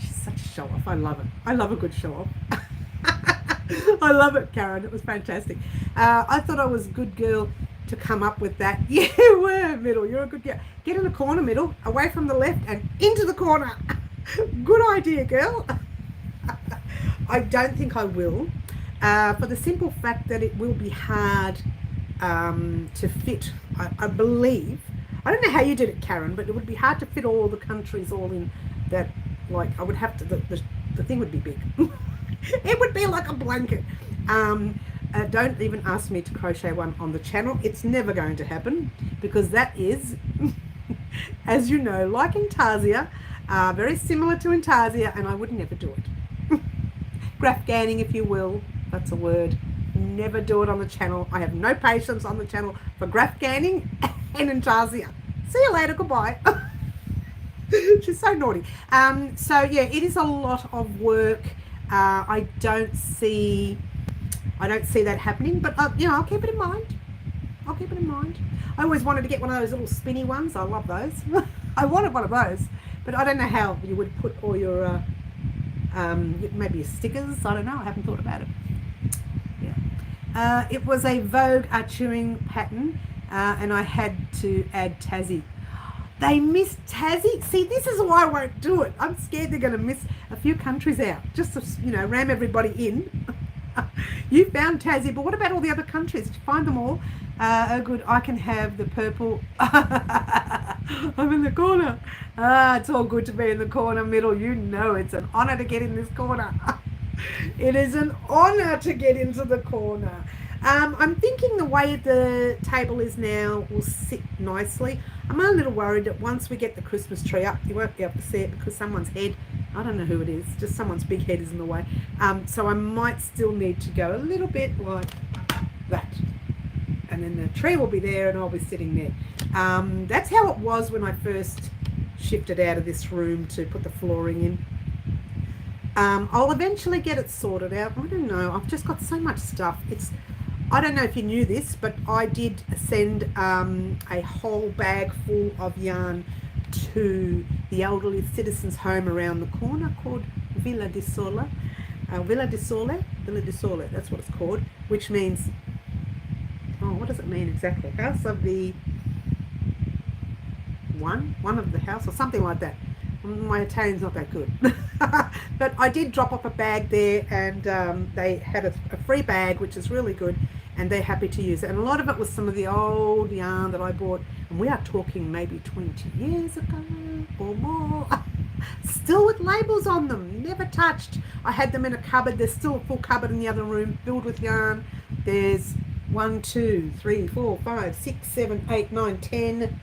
Speaker 1: She's such a show-off. I love it. I love a good show-off. I love it, Karen. It was fantastic. I thought I was a good girl to come up with that. You were, middle. You're a good girl. Get in the corner, middle, away from the left and into the corner. Good idea, girl. I don't think I will, for the simple fact that it will be hard to fit. I believe, I don't know how you did it, Karen, but it would be hard to fit all the countries all in that. Like, I would have to, the thing would be big. It would be like a blanket. Don't even ask me to crochet one on the channel. It's never going to happen, because that is, as you know, like Intarsia, very similar to Intarsia, and I would never do it. Graph ganning, if you will, that's a word. Never do it on the channel. I have no patience on the channel for graph ganning and Intarsia. See you later, goodbye. She's so naughty. So yeah, it is a lot of work. I don't see that happening, but you know, I'll keep it in mind. I'll keep it in mind. I always wanted to get one of those little spinny ones. I love those. I wanted one of those, but I don't know how you would put all your maybe your stickers. I don't know. I haven't thought about it. Yeah. It was a Vogue Archering pattern, and I had to add Tassie. They missed Tassie. See, this is why I won't do it. I'm scared they're going to miss a few countries out, just to, you know, ram everybody in. You found Tassie, but what about all the other countries? Did you find them all? Oh, good. I can have the purple. I'm in the corner. It's all good to be in the corner middle. You know it's an honor to get in this corner. It is an honor to get into the corner. I'm thinking the way the table is now will sit nicely. I'm a little worried that once we get the Christmas tree up, you won't be able to see it because someone's head, I don't know who it is, just someone's big head is in the way. So I might still need to go a little bit like that. And then the tree will be there and I'll be sitting there. That's how it was when I first shifted out of this room to put the flooring in. I'll eventually get it sorted out. I don't know. I've just got so much stuff. I don't know if you knew this, but I did send a whole bag full of yarn to the elderly citizens' home around the corner called Villa di Sole. Villa di Sole, that's what it's called, which means, oh, what does it mean exactly? House of the one of the house or something like that. My Italian's not that good. But I did drop off a bag there, and they had a free bag, which is really good, and they're happy to use it. And a lot of it was some of the old yarn that I bought, and we are talking maybe 20 years ago or more. Still with labels on them, never touched. I had them in a cupboard. There's still a full cupboard in the other room filled with yarn. There's 1, 2, 3, 4, 5, 6, 7, 8, 9, 10,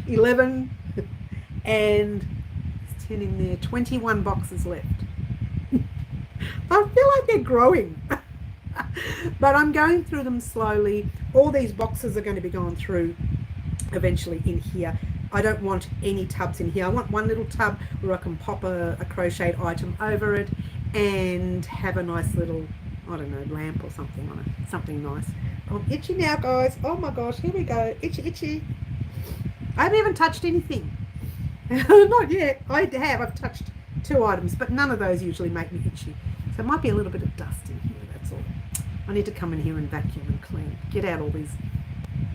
Speaker 1: 11, and it's 10 in there, 21 boxes left. I feel like they're growing. But I'm going through them slowly. All these boxes are going to be going through eventually in here. I don't want any tubs in here. I want one little tub where I can pop a crocheted item over it and have a nice little, I don't know, lamp or something on it. Something nice. I'm itchy now, guys. Oh my gosh, here we go. Itchy, itchy. I haven't even touched anything. Not yet. I've touched 2 items, but none of those usually make me itchy. So it might be a little bit of dust in here, that's all. I need to come in here and vacuum and clean. Get out all these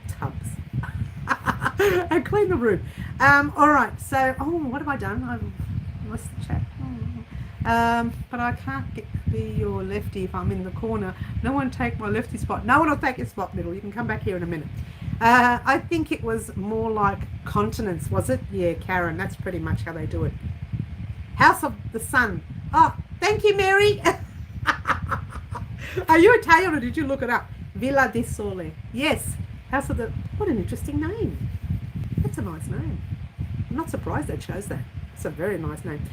Speaker 1: tubs. And clean the room. All right, so, what have I done? I've lost the chat. But I can't be your lefty if I'm in the corner. No one take my lefty spot. No one will take your spot, middle. You can come back here in a minute. I think it was more like continents, was it? Yeah, Karen, that's pretty much how they do it. House of the Sun. Oh, thank you, Mary. Are you Italian or did you look it up? Villa di Sole. Yes, House of the... What an interesting name. That's a nice name. I'm not surprised they chose that. It's a very nice name.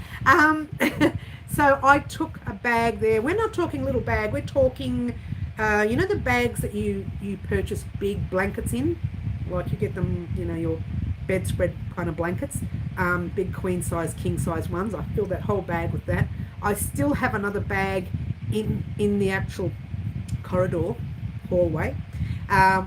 Speaker 1: So I took a bag there. We're not talking little bag. We're talking... you know the bags that you purchase big blankets in? Like you get them, you know, your bedspread kind of blankets. Big queen size, king size ones. I filled that whole bag with that. I still have another bag in the actual corridor, hallway,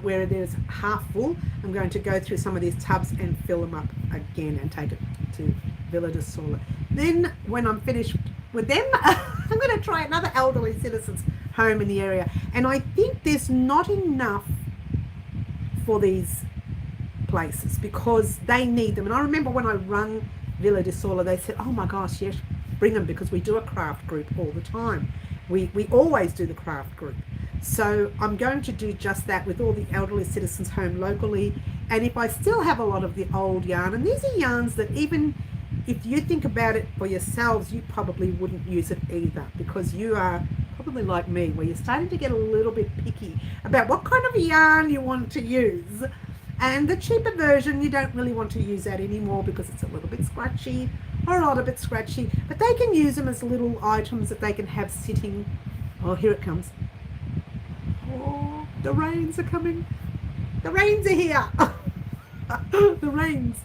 Speaker 1: where there's half full. I'm going to go through some of these tubs and fill them up again and take it to Villa di Sole. Then when I'm finished with them, I'm going to try another elderly citizens home in the area, and I think there's not enough for these places because they need them. And I remember when I rung Villa di Sole, they said, oh my gosh, yes, bring them, because we do a craft group all the time. We always do the craft group. So I'm going to do just that with all the elderly citizens home locally. And if I still have a lot of the old yarn, and these are yarns that even if you think about it for yourselves, you probably wouldn't use it either, because you are probably like me, where you're starting to get a little bit picky about what kind of yarn you want to use. And the cheaper version, you don't really want to use that anymore because it's a little bit scratchy or a lot bit scratchy, but they can use them as little items that they can have sitting. Oh, here it comes. Oh, the rains are coming. The rains are here. The rains.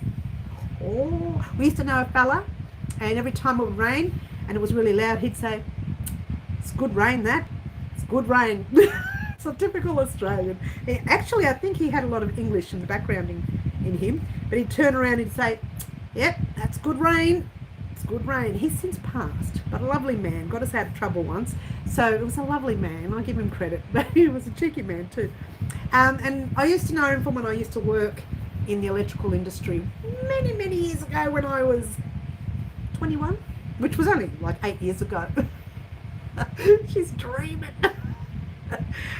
Speaker 1: Oh, We used to know a fella, and every time it would rain and it was really loud, he'd say, "It's good rain, that. It's good rain." It's a typical Australian. Actually, I think he had a lot of English in the background in him, but he'd turn around and say, "Yep, that's good rain. It's good rain." He's since passed, but a lovely man. Got us out of trouble once, so it was a lovely man. I give him credit, but he was a cheeky man too. And I used to know him from when I used to work in the electrical industry many years ago when I was 21, which was only like 8 years ago. She's dreaming.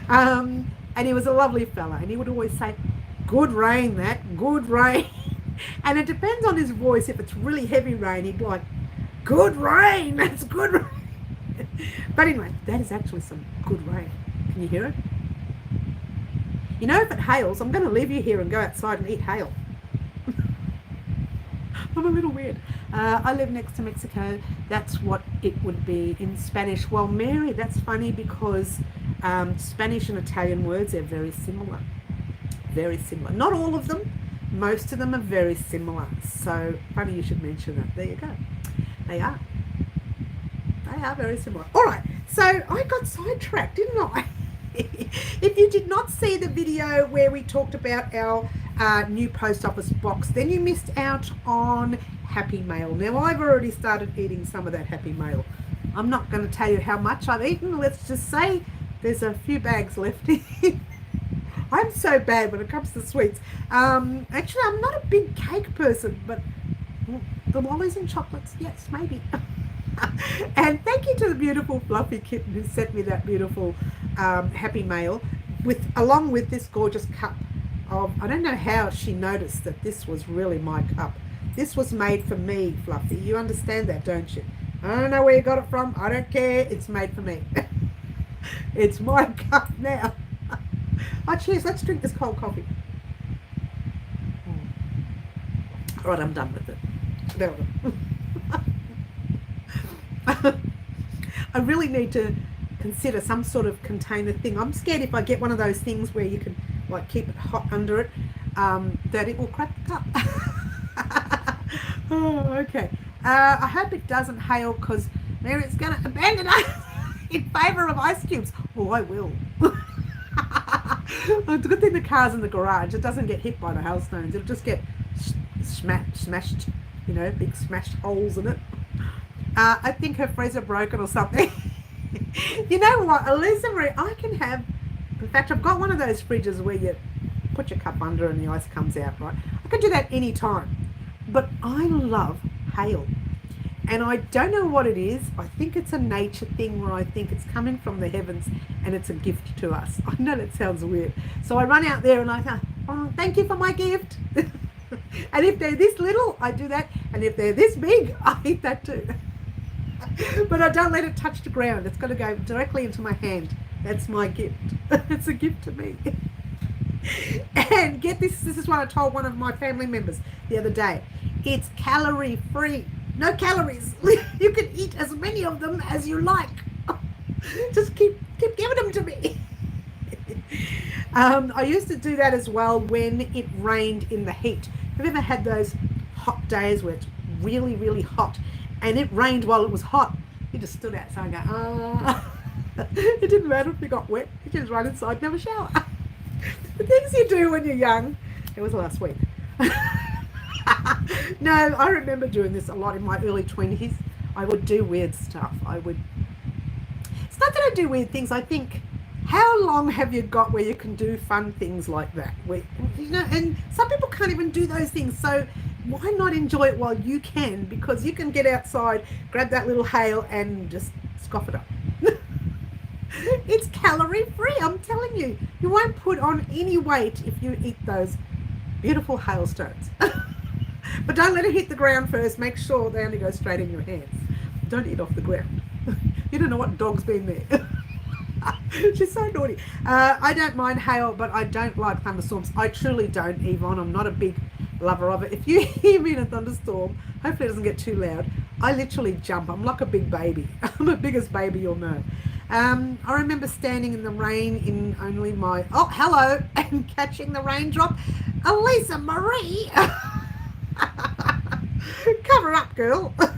Speaker 1: And he was a lovely fella, and he would always say, "Good rain, that, good rain." And it depends on his voice. If it's really heavy rain, he'd like, "Good rain, that's good rain." But anyway, that is actually some good rain. Can you hear it? You know, if it hails, I'm going to leave you here and go outside and eat hail. I'm a little weird. I live next to Mexico. That's what it would be in Spanish. Well, Mary, that's funny because Spanish and Italian words are very similar. Very similar. Not all of them. Most of them are very similar. So funny you should mention that. There you go. They are. They are very similar. All right. So I got sidetracked, didn't I? If you did not see the video where we talked about our new post office box, then you missed out on Happy Mail. Now, I've already started eating some of that Happy Mail. I'm not going to tell you how much I've eaten. Let's just say there's a few bags left. I'm so bad when it comes to sweets. Actually, I'm not a big cake person, but the lollies and chocolates, yes, maybe. And thank you to the beautiful fluffy kitten who sent me that beautiful Happy Mail along with this gorgeous cup of, I don't know how she noticed that this was really my cup. This was made for me, Fluffy. You understand that, don't you? I don't know where you got it from. I don't care. It's made for me. It's my cup now. Oh, cheers. Let's drink this cold coffee. All right, I'm done with it. There we go. I really need to consider some sort of container thing. I'm scared if I get one of those things where you can like keep it hot under it, that it will crack the cup. Oh, okay. I hope it doesn't hail because Mary's going to abandon us in favour of ice cubes. Oh, I will. It's a good thing the car's in the garage. It doesn't get hit by the hailstones. It'll just get smashed, you know, big smashed holes in it. I think her freezer broken or something. You know what, Elisa Marie, I can have, in fact, I've got one of those fridges where you put your cup under and the ice comes out, right? I can do that any time. But I love hail. And I don't know what it is. I think it's a nature thing where I think it's coming from the heavens and it's a gift to us. I know that sounds weird. So I run out there and I go, "Oh, thank you for my gift." And if they're this little, I do that. And if they're this big, I eat that too. But I don't let it touch the ground. It's got to go directly into my hand. That's my gift. It's a gift to me. And get this, this is what I told one of my family members the other day. It's calorie free. No calories. You can eat as many of them as you like. Just keep giving them to me. I used to do that as well when it rained in the heat. Have you ever had those hot days where it's really, really hot and it rained while it was hot? You just stood outside and go, ah. It didn't matter if you got wet. You just run inside and have a shower. The things you do when you're young. It was last week. No, I remember doing this a lot in my early 20s. I would do weird stuff. It's not that I do weird things. I think, how long have you got where you can do fun things like that? You know, and some people can't even do those things. So why not enjoy it while you can? Because you can get outside, grab that little hail and just scoff it up. It's calorie free, I'm telling you. You won't put on any weight if you eat those beautiful hailstones. But don't let it hit the ground first. Make sure they only go straight in your hands. Don't eat off the ground. You don't know what dog's been there. She's so naughty. I don't mind hail, but I don't like thunderstorms. I truly don't, Yvonne. I'm not a big lover of it. If you hear me in a thunderstorm, hopefully it doesn't get too loud, I literally jump. I'm like a big baby. I'm the biggest baby you'll know. I remember standing in the rain in only my, oh, hello, and catching the raindrop. Elisa Marie, cover up, girl. Cover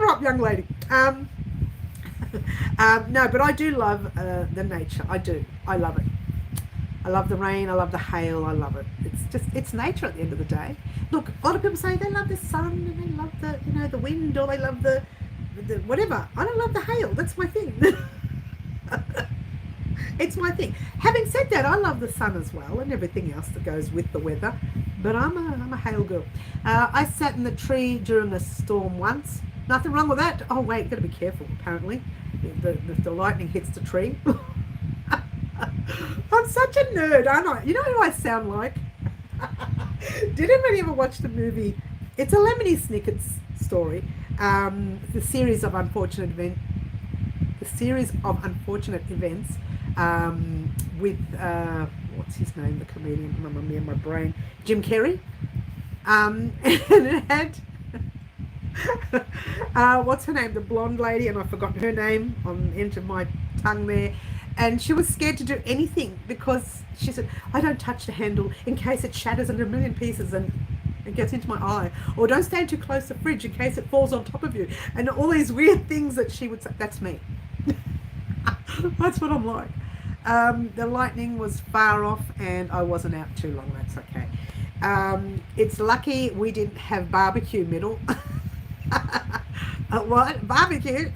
Speaker 1: up, young lady. No, but I do love the nature. I do. I love it. I love the rain. I love the hail. I love it. It's nature at the end of the day. Look, a lot of people say they love the sun and they love the the wind, or they love the whatever. I don't love the hail. That's my thing. It's my thing. Having said that, I love the sun as well and everything else that goes with the weather. But I'm a hail girl. I sat in the tree during a storm once. Nothing wrong with that. Oh wait, got to be careful. Apparently, if the lightning hits the tree. I'm such a nerd, aren't I? You know who I sound like? Did anybody ever watch the movie? It's a Lemony Snicket's story. The series of unfortunate events. With what's his name? The comedian. Me and my brain. Jim Carrey. And it had. What's her name? The blonde lady, and I've forgotten her name on the end of my tongue there. And she was scared to do anything because she said, I don't touch the handle in case it shatters into a million pieces and it gets into my eye. Or don't stand too close to the fridge in case it falls on top of you. And all these weird things that she would say. That's me. That's what I'm like. The lightning was far off and I wasn't out too long. That's okay. It's lucky we didn't have barbecue middle. What? Barbecue?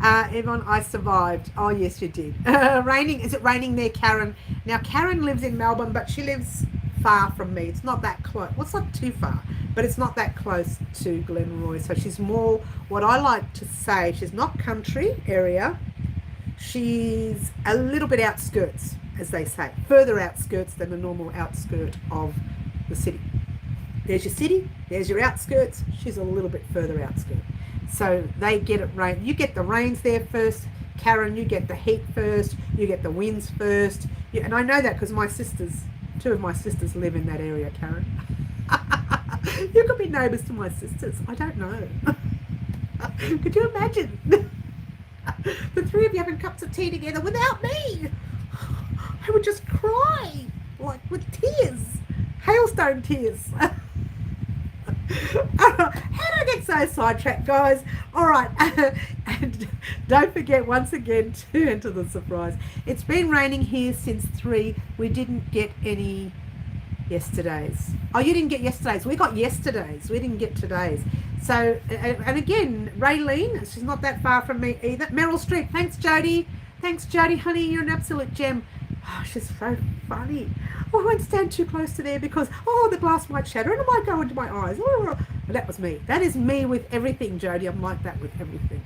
Speaker 1: Yvonne, I survived. Oh, yes, you did. Raining. Is it raining there, Karen? Now, Karen lives in Melbourne, but she lives far from me. It's not that close. Well, it's not too far, but it's not that close to Glenroy. So she's more, what I like to say, she's not country area. She's a little bit outskirts, as they say. Further outskirts than the normal outskirt of the city. There's your city. There's your outskirts. She's a little bit further outskirt. So they get it rain. You get the rains there first, Karen. You get the heat first. You get the winds first. And I know that because my sisters, two of my sisters live in that area, Karen. You could be neighbours to my sisters. I don't know. Could you imagine? The three of you having cups of tea together without me. I would just cry, like with tears. Hailstone tears. How did I get so sidetracked, guys? All right. And don't forget, once again, to enter the surprise. It's been raining here since 3. We didn't get any yesterday's. Oh, you didn't get yesterday's. We got yesterday's. We didn't get today's. So, and again, Raylene, she's not that far from me either. Meryl Streep. Thanks, Jody. Thanks, Jody, honey. You're an absolute gem. Oh, she's so funny. Oh, I won't stand too close to there because, the glass might shatter and it might go into my eyes. But that was me. That is me with everything, Jody. I'm like that with everything.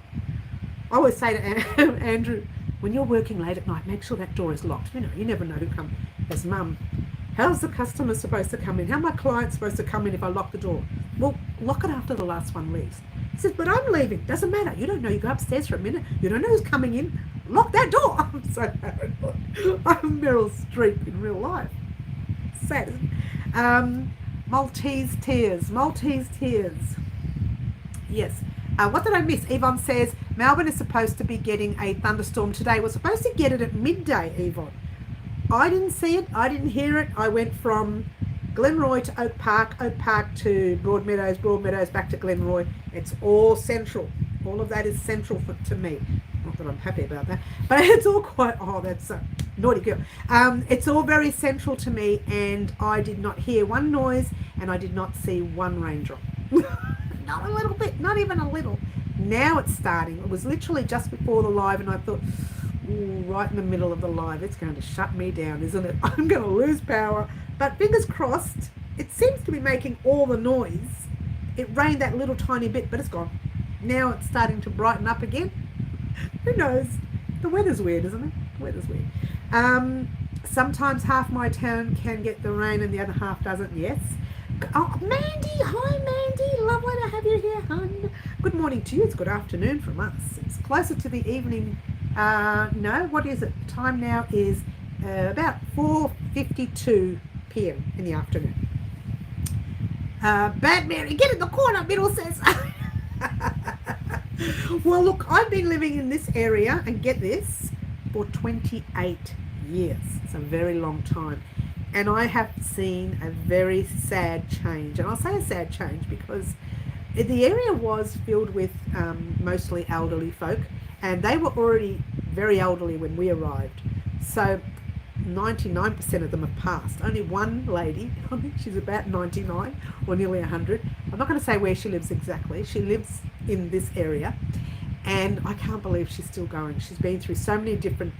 Speaker 1: I always say to Andrew, when you're working late at night, make sure that door is locked. You never know who comes. As mum, how's the customer supposed to come in? How are my clients supposed to come in if I lock the door? Well, lock it after the last one leaves. He says, but I'm leaving. Doesn't matter. You don't know. You go upstairs for a minute. You don't know who's coming in. Lock that door. I'm so paranoid. I'm Meryl Streep in real life. Sad. Maltese tears. Maltese tears. Yes. What did I miss? Yvonne says, Melbourne is supposed to be getting a thunderstorm today. We're supposed to get it at midday, Yvonne. I didn't see it. I didn't hear it. I went from Glenroy to Oak Park to Broadmeadows, back to Glenroy. It's all central. All of that is central to me. Not that I'm happy about that, but it's all quite, that's a naughty girl. It's all very central to me, and I did not hear one noise, and I did not see one raindrop. Not a little bit, not even a little. Now it's starting. It was literally just before the live, and I thought, ooh, right in the middle of the live, it's going to shut me down, isn't it? I'm going to lose power. But fingers crossed, it seems to be making all the noise. It rained that little tiny bit, but it's gone. Now it's starting to brighten up again. Who knows? The weather's weird, isn't it? The weather's weird. Sometimes half my town can get the rain and the other half doesn't. Yes. Oh, Mandy. Hi, Mandy. Lovely to have you here, hon. Good morning to you. It's good afternoon from us. It's closer to the evening. No, what is it? Time now is about 4:52 p.m. in the afternoon. Bad Mary, get in the corner, Middle says. Well, look, I've been living in this area, and get this, for 28 years. It's a very long time. And I have seen a very sad change. And I'll say a sad change because the area was filled with mostly elderly folk, and they were already very elderly when we arrived. So 99% of them have passed. Only one lady, I think she's about 99 or nearly 100. I'm not going to say where she lives exactly. She lives in this area, and I can't believe she's still going. She's been through so many different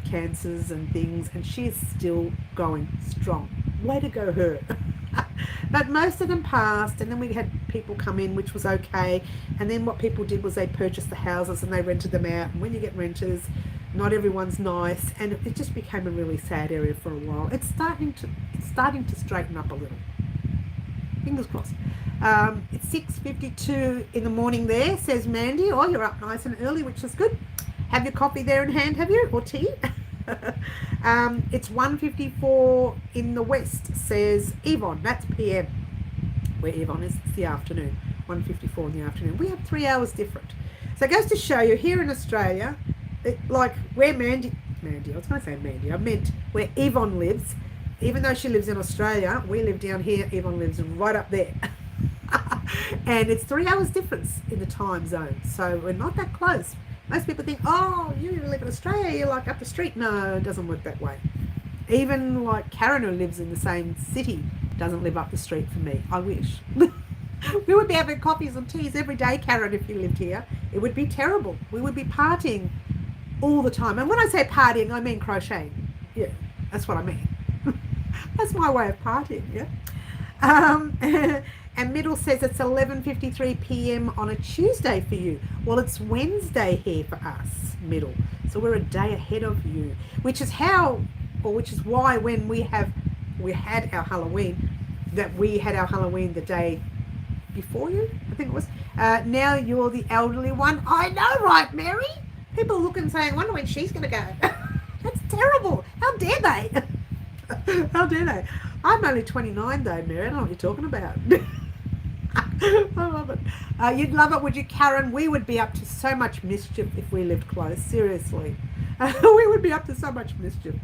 Speaker 1: cancers and things, and she is still going strong. Way to go, her. But most of them passed, and then we had people come in, which was okay. And then what people did was they purchased the houses and they rented them out. And when you get renters, not everyone's nice, and it just became a really sad area for a while. It's starting to straighten up a little. Fingers crossed. It's 6:52 in the morning there, says Mandy. Oh, you're up nice and early, which is good. Have your coffee there in hand, have you? Or tea? It's 1:54 in the west, says Yvonne. That's PM. Where Yvonne is, it's the afternoon. 1:54 in the afternoon. We have 3 hours different. So it goes to show you, here in Australia, like where Mandy, I was going to say Mandy, I meant where Yvonne lives. Even though she lives in Australia, we live down here. Yvonne lives right up there. And it's 3 hours difference in the time zone. So we're not that close. Most people think, oh, you live in Australia, you're like up the street. No, it doesn't work that way. Even like Karen, who lives in the same city, doesn't live up the street from me. I wish. We would be having coffees and teas every day, Karen, if you lived here. It would be terrible. We would be partying all the time. And when I say partying, I mean crocheting. Yeah, that's what I mean. That's my way of partying, yeah. And Middle says it's 11:53 p.m. on a Tuesday for you. Well, it's Wednesday here for us, Middle. So we're a day ahead of you, which is why when we had our Halloween, we had our Halloween the day before you, I think it was. Now you're the elderly one. I know, right, Mary? People look and say, I wonder when she's going to go. That's terrible. How dare they? How dare they? I'm only 29 though, Mary. I don't know what you're talking about. I love it. You'd love it, would you, Karen? We would be up to so much mischief if we lived close. Seriously. We would be up to so much mischief.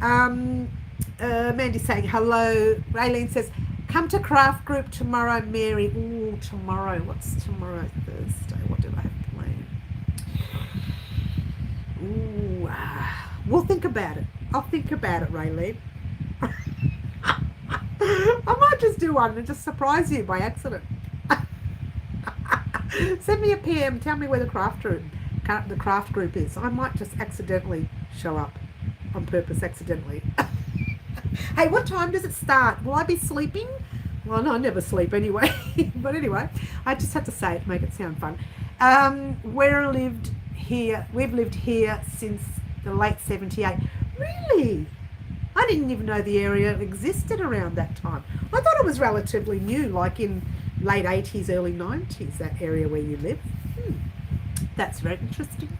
Speaker 1: Mandy's saying hello. Raylene says, come to craft group tomorrow, Mary. Ooh, tomorrow. What's tomorrow? Thursday. What did I have planned? Ooh, we'll think about it. I'll think about it, Raylene. I might just do one and just surprise you by accident. Send me a PM. Tell me where the craft group is. I might just accidentally show up on purpose. Accidentally. Hey, what time does it start? Will I be sleeping? Well, no, I never sleep anyway. But anyway, I just had to say it to make it sound fun. We've lived here since the late 78. Really? I didn't even know the area existed around that time. I thought it was relatively new, like in late 80s, early 90s, that area where you live. That's very interesting.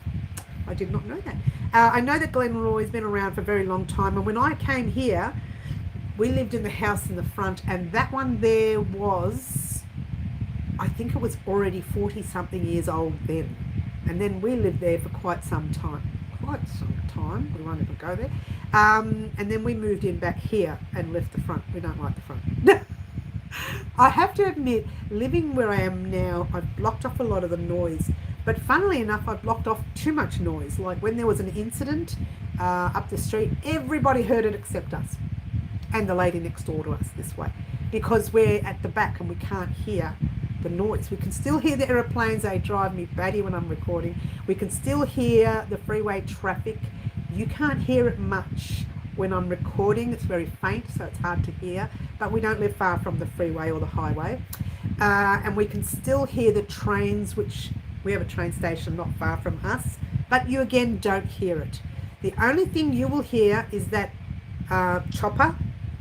Speaker 1: I did not know that. I know that Glenroy's been around for a very long time, and when I came here, we lived in the house in the front, and that one there was, I think it was already 40-something years old then. And then we lived there for quite some time. We won't even go there. And then we moved in back here and left the front. We don't like the front. I have to admit, living where I am now, I've blocked off a lot of the noise. But funnily enough, I've blocked off too much noise. Like when there was an incident up the street, everybody heard it except us. And the lady next door to us this way. Because we're at the back and we can't hear the noise. We can still hear the aeroplanes. They drive me batty when I'm recording. We can still hear the freeway traffic. You can't hear it much when I'm recording. It's very faint, so it's hard to hear. But we don't live far from the freeway or the highway. And we can still hear the trains, which we have a train station not far from us. But you again don't hear it. The only thing you will hear is that chopper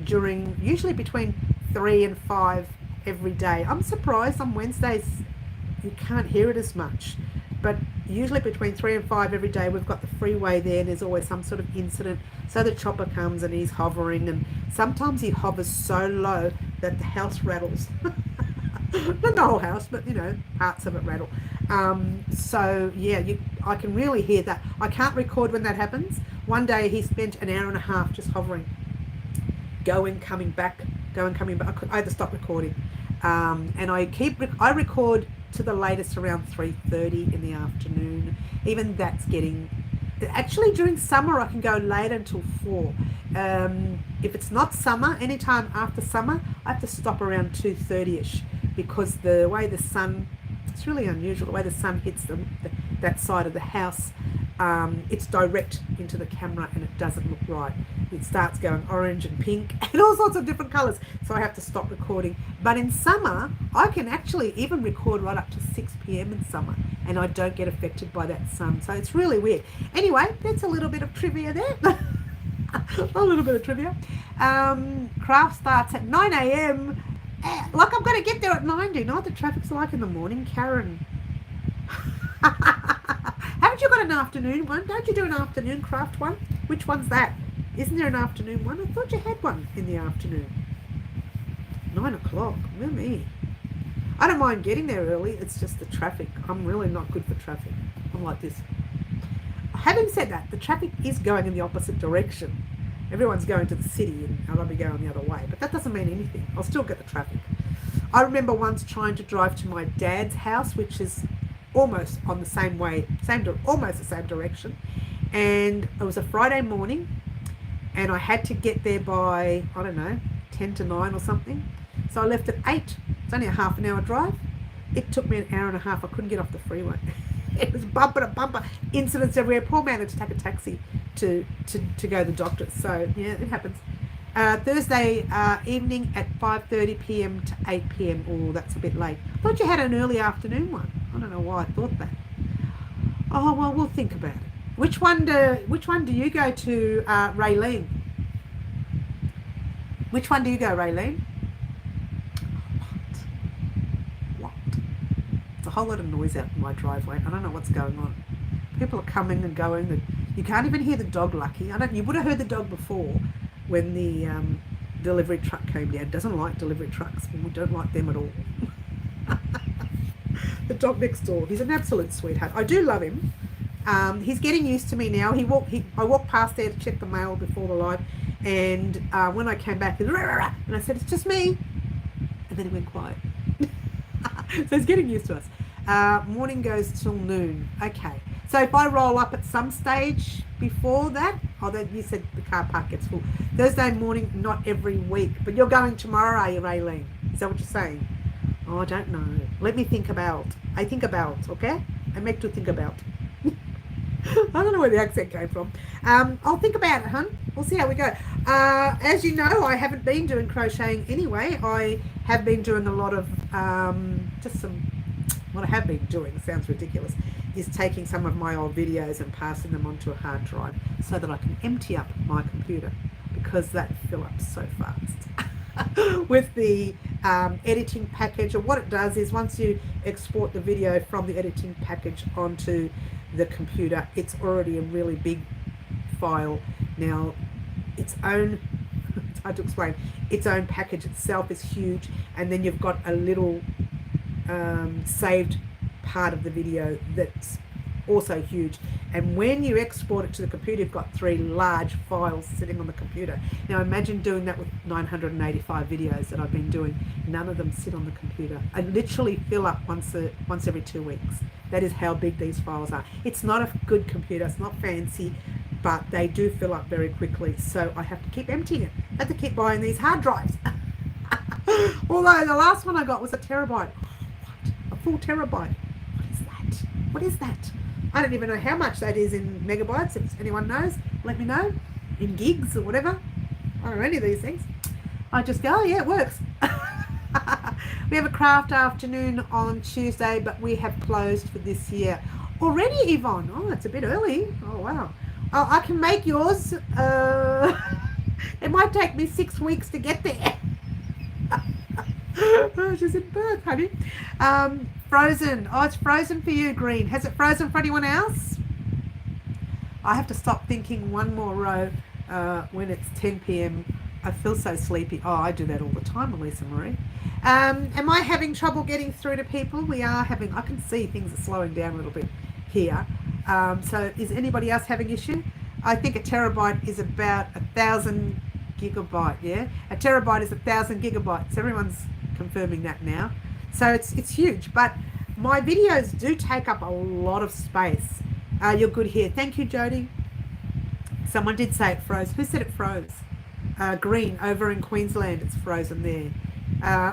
Speaker 1: during, usually between 3 and 5 every day. I'm surprised on Wednesdays you can't hear it as much, but usually between 3 and 5 every day we've got the freeway there, and there's always some sort of incident. So the chopper comes and he's hovering, and sometimes he hovers so low that the house rattles. Not the whole house, but you know, parts of it rattle. So yeah, I can really hear that. I can't record when that happens. One day he spent an hour and a half just hovering, going, coming back, going, coming back. I had to stop recording. And I record to the latest around 3:30 in the afternoon. Even that's getting, actually during summer I can go later until 4. If it's not summer, anytime after summer, I have to stop around 2:30ish, because the way the sun, it's really unusual, the way the sun hits that side of the house, it's direct into the camera and it doesn't look right. It starts going orange and pink and all sorts of different colors, so I have to stop recording. But in summer I can actually even record right up to 6 p.m. in summer, and I don't get affected by that sun, so it's really weird. Anyway, that's a little bit of trivia there. A little bit of trivia. Craft starts at 9 a.m. Like, I'm going to get there at 9. Do you know what the traffic's like in the morning, Karen? Haven't you got an afternoon one? Don't you do an afternoon craft one? Which one's that? Isn't there an afternoon one? I thought you had one in the afternoon. 9 o'clock. Me. I don't mind getting there early. It's just the traffic. I'm really not good for traffic. I'm like this. Having said that, the traffic is going in the opposite direction. Everyone's going to the city and I'll be going the other way. But that doesn't mean anything. I'll still get the traffic. I remember once trying to drive to my dad's house, which is almost on the same way, almost the same direction. And it was a Friday morning and I had to get there by, I don't know, 10 to 9 or something. So I left at 8. It's only a half an hour drive. It took me an hour and a half. I couldn't get off the freeway. It was bumper to bumper, incidents everywhere. Poor man had to take a taxi to go to the doctor. So yeah, it happens. Thursday evening at 5:30 p.m. to 8 p.m. Oh, that's a bit late. I thought you had an early afternoon one. I don't know why I thought that. Oh well, we'll think about it. Which one do you go to, Raylene? Which one do you go, Raylene? What? There's a whole lot of noise out in my driveway. I don't know what's going on. People are coming and going. You can't even hear the dog, Lucky. You would have heard the dog before when the delivery truck came down. Doesn't like delivery trucks. We don't like them at all. The dog next door. He's an absolute sweetheart. I do love him. He's getting used to me now. I walked past there to check the mail before the live, and when I came back, and I said, "It's just me," and then he went quiet. So he's getting used to us. Morning goes till noon. Okay. So if I roll up at some stage before that, then you said the car park gets full. Thursday morning, not every week. But you're going tomorrow, are you, Raylene? Is that what you're saying? Oh, I don't know. Let me think about. I think about, okay? I make to think about. I don't know where the accent came from. I'll think about it, hun. We'll see how we go. As you know, I haven't been doing crocheting anyway. I have been doing a lot of what I have been doing, sounds ridiculous, is taking some of my old videos and passing them onto a hard drive so that I can empty up my computer, because that fill up so fast. With the editing package, or what it does is once you export the video from the editing package onto the computer, it's already a really big file. Now, it's hard to explain, its own package itself is huge, and then you've got a little saved part of the video that's also huge, and when you export it to the computer, you've got 3 large files sitting on the computer. Now imagine doing that with 985 videos that I've been doing. None of them sit on the computer. I literally fill up once every 2 weeks. That is how big these files are. It's not a good computer, it's not fancy, but they do fill up very quickly, so I have to keep emptying it. I have to keep buying these hard drives. Although the last one I got was a terabyte. A full terabyte. What is that? I don't even know how much that is in megabytes. If anyone knows, let me know. In gigs or whatever. I don't know any of these things. I just go, oh yeah, it works. We have a craft afternoon on Tuesday, but we have closed for this year. Already, Yvonne? Oh, it's a bit early. Oh, wow. Oh, I can make yours. It might take me 6 weeks to get there. Oh, she's in Perth, honey. Frozen. Oh, it's frozen for you, Green. Has it frozen for anyone else? I have to stop thinking one more row when it's 10 p.m. I feel so sleepy. Oh, I do that all the time, Elisa Marie. Am I having trouble getting through to people? We are having, I can see things are slowing down a little bit here. So is anybody else having issue? I think a terabyte is about 1,000 gigabyte, yeah? A terabyte is 1,000 gigabytes. Everyone's confirming that now. So it's huge, but my videos do take up a lot of space. You're good here. Thank you, Jody. Someone did say it froze. Who said it froze? Green, over in Queensland, it's frozen there.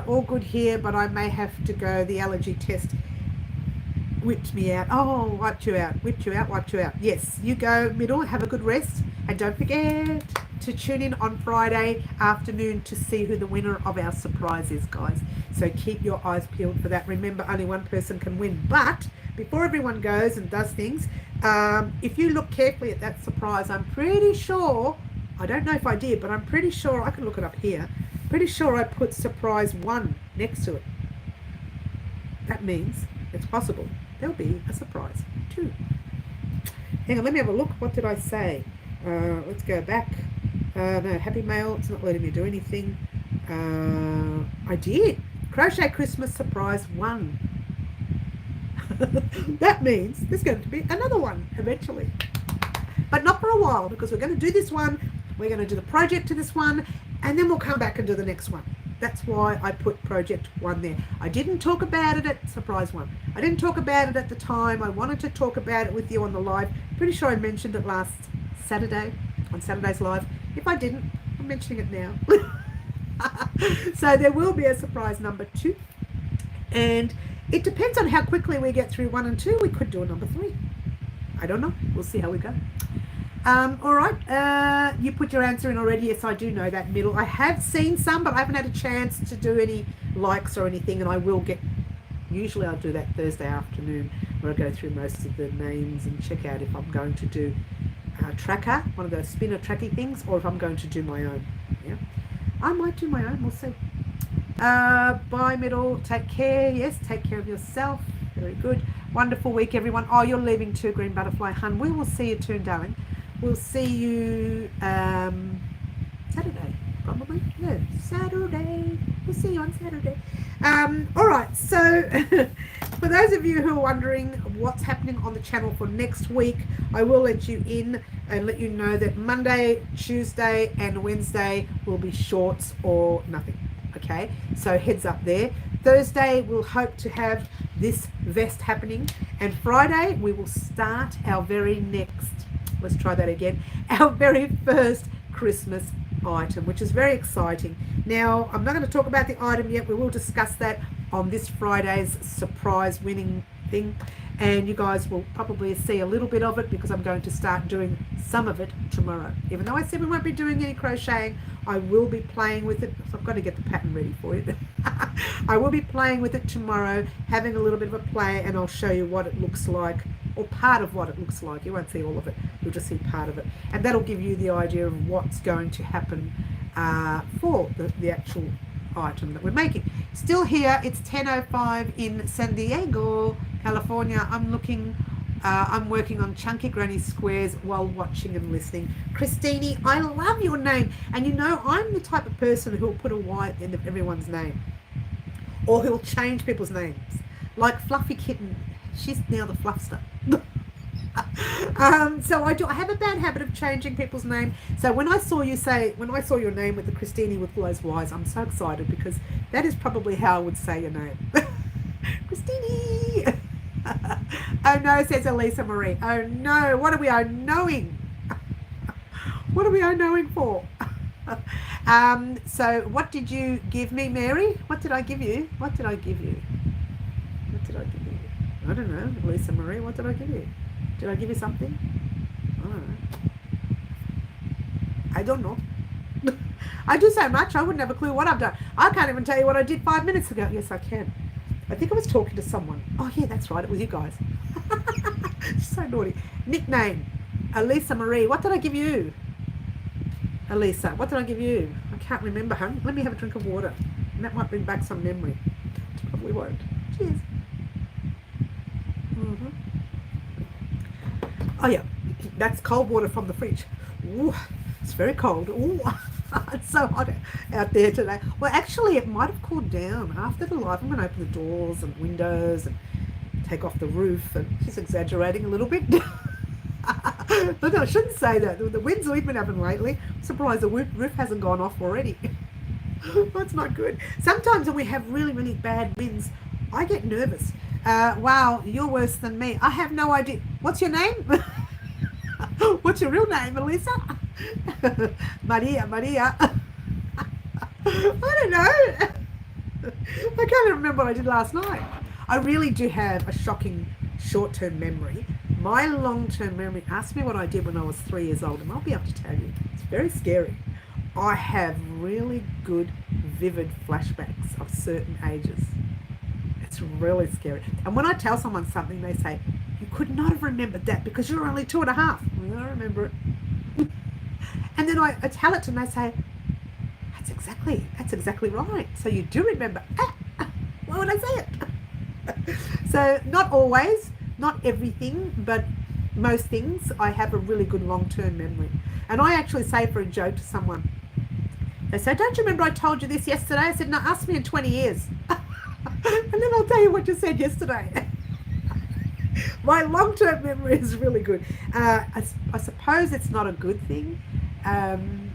Speaker 1: All good here, but I may have to go. The allergy test whipped me out. Oh, wiped you out. Whipped you out, wiped you out. Yes, you go, Middle. Have a good rest. And don't forget to tune in on Friday afternoon to see who the winner of our surprise is, guys. So keep your eyes peeled for that. Remember, only one person can win. But before everyone goes and does things, if you look carefully at that surprise, I'm pretty sure, I don't know if I did, but I'm pretty sure, I can look it up here, pretty sure I put surprise 1 next to it. That means it's possible there'll be a surprise 2. Hang on, let me have a look. What did I say? Let's go back. No, happy mail. It's not letting me do anything. I did. Crochet Christmas surprise 1. That means there's going to be another one eventually. But not for a while, because we're going to do this one. We're going to do the project to this one. And then we'll come back and do the next one. That's why I put project 1 there. I didn't talk about it at surprise 1. I didn't talk about it at the time. I wanted to talk about it with you on the live. Pretty sure I mentioned it last Saturday on Saturday's live. If I didn't, I'm mentioning it now. So there will be a surprise number 2. And it depends on how quickly we get through 1 and 2. We could do a number 3. I don't know. We'll see how we go. All right, you put your answer in already. Yes, I do know that, Middle. I have seen some, but I haven't had a chance to do any likes or anything, and I will get, usually I'll do that Thursday afternoon where I go through most of the names and check out if I'm going to do a tracker, one of those spinner tracky things, or if I'm going to do my own. Yeah, I might do my own, we'll see. Bye, Middle. Take care. Yes, take care of yourself. Very good. Wonderful week, everyone. Oh, you're leaving too, Green Butterfly Hun. We will see you too, darling. We'll see you Saturday, probably. No, Saturday. We'll see you on Saturday. All right, so for those of you who are wondering what's happening on the channel for next week, I will let you in and let you know that Monday, Tuesday, and Wednesday will be shorts or nothing. Okay, so heads up there. Thursday, we'll hope to have this vest happening. And Friday, we will start our very next, let's try that again, our very first Christmas item, which is very exciting. Now, I'm not going to talk about the item yet. We will discuss that on this Friday's surprise winning thing. And you guys will probably see a little bit of it because I'm going to start doing some of it tomorrow. Even though I said we won't be doing any crocheting, I will be playing with it. So I've got to get the pattern ready for it. I will be playing with it tomorrow, having a little bit of a play, and I'll show you what it looks like, or part of what it looks like. You won't see all of it. You'll just see part of it. And that'll give you the idea of what's going to happen for the actual item that we're making. Still here, it's 10:05 in San Diego, California. I'm working on Chunky Granny Squares while watching and listening. Christine, I love your name. And you know, I'm the type of person who'll put a Y at the end of everyone's name. Or who'll change people's names. Like Fluffy Kitten, she's now the Fluffster. So I have a bad habit of changing people's name. So when I saw your name with the Christine with those Y's, I'm so excited because that is probably how I would say your name. Christine. Oh no, says Elisa Marie. Oh no, what are we knowing? What are we knowing for? So what did you give me, Mary? What did I give you? What did I give you? What did I give you? I don't know, Elisa Marie, what did I give you? Did I give you something? I don't know. I do so much, I wouldn't have a clue what I've done. I can't even tell you what I did 5 minutes ago. Yes, I can. I think I was talking to someone. Oh, yeah, that's right. It was you guys. So naughty. Nickname, Elisa Marie. What did I give you? Elisa, what did I give you? I can't remember, hun. Let me have a drink of water. And that might bring back some memory. Probably won't. Cheers. Oh, yeah. That's cold water from the fridge. Ooh, it's very cold. Ooh. It's so hot out there today. Well, actually, it might have cooled down. After the live, I'm going to open the doors and windows and take off the roof. And she's exaggerating a little bit. Look, I shouldn't say that. The winds we've been having lately, I'm surprised the roof hasn't gone off already. That's not good. Sometimes when we have really, really bad winds, I get nervous. Wow, you're worse than me. I have no idea. What's your name? What's your real name, Elisa? Maria. I don't know. I can't even remember what I did last night. I really do have a shocking short-term memory. My long-term memory, ask me what I did when I was 3 years old, and I'll be able to tell you. It's very scary. I have really good, vivid flashbacks of certain ages. It's really scary. And when I tell someone something, they say, you could not have remembered that because you were only 2.5. I remember it. And then I tell it to them, and they say, that's exactly right. So you do remember. Why would I say it? So not always, not everything, but most things, I have a really good long-term memory. And I actually say for a joke to someone, they say, don't you remember I told you this yesterday? I said, no, ask me in 20 years. And then I'll tell you what you said yesterday. My long-term memory is really good. I suppose it's not a good thing.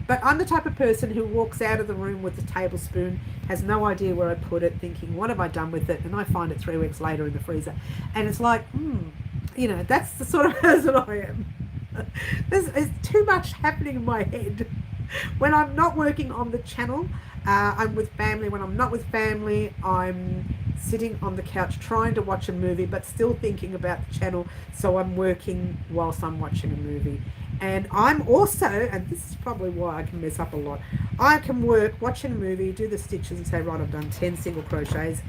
Speaker 1: But I'm the type of person who walks out of the room with a tablespoon, has no idea where I put it, thinking, what have I done with it? And I find it 3 weeks later in the freezer. And it's like, that's the sort of person I am. There's too much happening in my head. When I'm not working on the channel, I'm with family. When I'm not with family, I'm sitting on the couch trying to watch a movie, but still thinking about the channel. So I'm working whilst I'm watching a movie. And I'm also, and this is probably why I can mess up a lot, I can work, watching a movie, do the stitches and say, right, I've done 10 single crochets,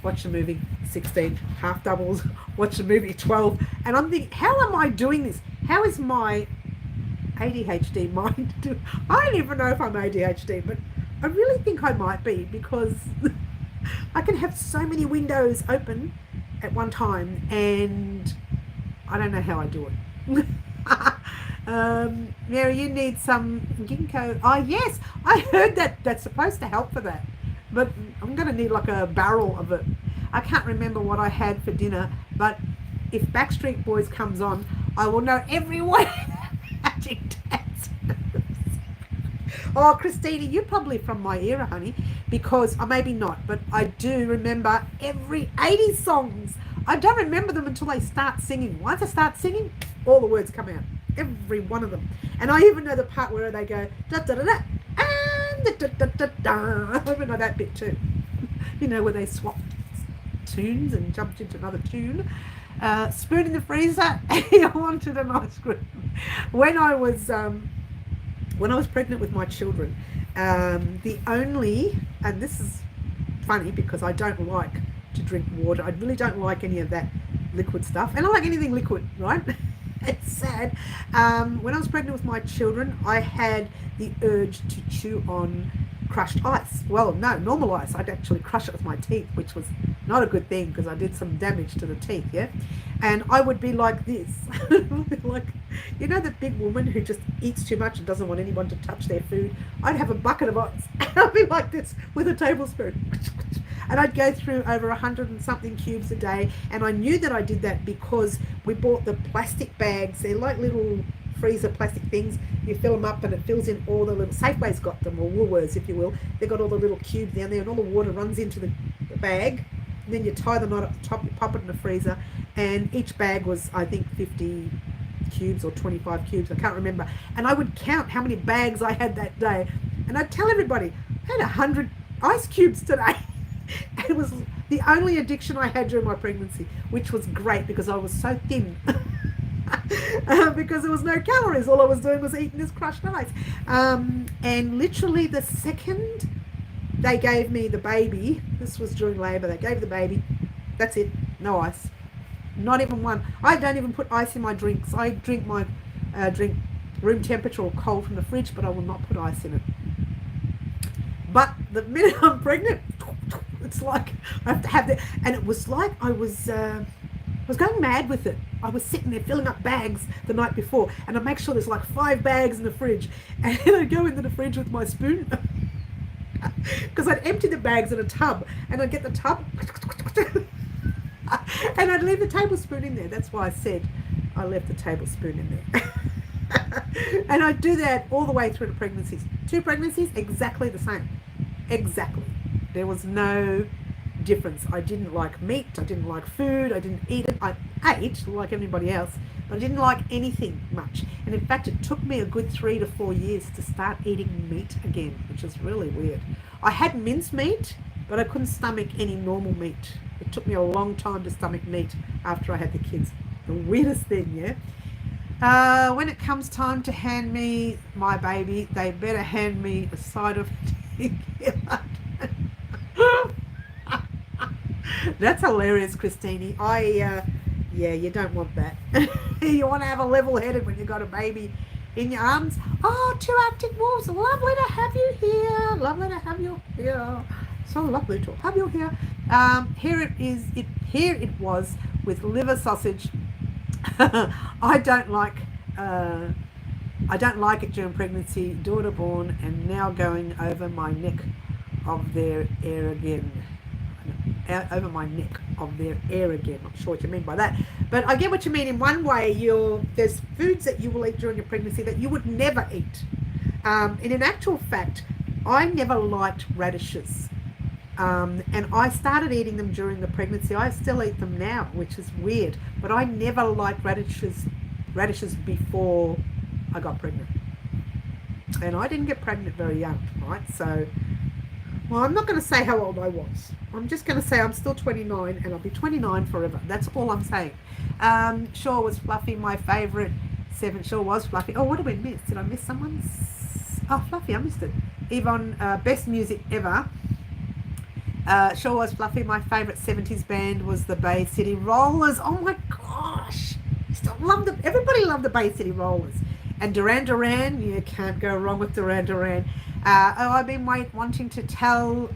Speaker 1: watch the movie, 16 half doubles, watch the movie, 12. And I'm thinking, how am I doing this? How is my ADHD mind doing? I don't even know if I'm ADHD, but I really think I might be, because I can have so many windows open at one time, and I don't know how I do it. Mary, you need some ginkgo. Oh yes, I heard that that's supposed to help for that, but I'm going to need like a barrel of it. I can't remember what I had for dinner, but if Backstreet Boys comes on, I will know every one of the magic dances. Oh, Christina, you're probably from my era, honey, because maybe not, but I do remember every 80s songs. I don't remember them until they start singing. Once I start singing, all the words come out. Every one of them. And I even know the part where they go da da da da and da da da da. I even know that bit too. You know, where they swap tunes and jumped into another tune. Spoon in the freezer. I wanted an ice cream. When I was pregnant with my children, the only, and this is funny because I don't like to drink water. I really don't like any of that liquid stuff, and I like anything liquid, right? It's sad. When I was pregnant with my children, I had the urge to chew on crushed ice. Well, no, normal ice. I'd actually crush it with my teeth, which was not a good thing because I did some damage to the teeth, yeah? And I would be like this. Like, you know, that big woman who just eats too much and doesn't want anyone to touch their food? I'd have a bucket of ice and I'd be like this with a tablespoon. And I'd go through over 100 and something cubes a day. And I knew that I did that because we bought the plastic bags. They're like little freezer plastic things. You fill them up and it fills in all the little, Safeway's got them, or Woolworths if you will. They've got all the little cubes down there and all the water runs into the bag. And then you tie the knot at the top, you pop it in the freezer. And each bag was, I think, 50 cubes or 25 cubes. I can't remember. And I would count how many bags I had that day. And I'd tell everybody, I had 100 ice cubes today. It was the only addiction I had during my pregnancy, which was great because I was so thin. Because there was no calories. All I was doing was eating this crushed ice. And literally the second they gave me the baby, this was during labour, they gave the baby, that's it, no ice. Not even one. I don't even put ice in my drinks. I drink my drink room temperature or cold from the fridge, but I will not put ice in it. But the minute I'm pregnant, it's like I have to have that. And it was like I was going mad with it. I was sitting there filling up bags the night before, and I'd make sure there's like 5 bags in the fridge, and I'd go into the fridge with my spoon because I'd empty the bags in a tub, and I'd get the tub and I'd leave the tablespoon in there. That's why I said I left the tablespoon in there. And I do that all the way through the pregnancies. 2 pregnancies, exactly the same. Exactly. There was no difference. I didn't like meat. I didn't like food. I didn't eat it. I ate like everybody else, but I didn't like anything much. And in fact, it took me a good 3 to 4 years to start eating meat again, which is really weird. I had mincemeat, but I couldn't stomach any normal meat. It took me a long time to stomach meat after I had the kids. The weirdest thing, yeah? When it comes time to hand me my baby, they better hand me a side of That's hilarious, Christine. Yeah, you don't want that. You want to have a level-headed when you've got a baby in your arms. Oh, 2 Arctic wolves. Lovely to have you here. Lovely to have you here. So lovely to have you here. Here it was with liver sausage. I don't like it during pregnancy, daughter born, and now going over my neck of their air again. Over my neck of their air again. Not sure what you mean by that, but I get what you mean. In one way, there's foods that you will eat during your pregnancy that you would never eat. And in actual fact, I never liked radishes. And I started eating them during the pregnancy. I still eat them now, which is weird, but I never liked radishes before I got pregnant. And I didn't get pregnant very young, right? So, well, I'm not going to say how old I was. I'm just going to say I'm still 29 and I'll be 29 forever. That's all I'm saying. Sure was Fluffy, my favourite. Sure was Fluffy. Oh, what did we miss? Did I miss someone's? Oh, Fluffy, I missed it. Yvonne, best music ever. Sure was Fluffy. My favourite 70s band was the Bay City Rollers. Oh my gosh. Everybody loved the Bay City Rollers. And Duran Duran, you can't go wrong with Duran Duran. I've been wanting to tell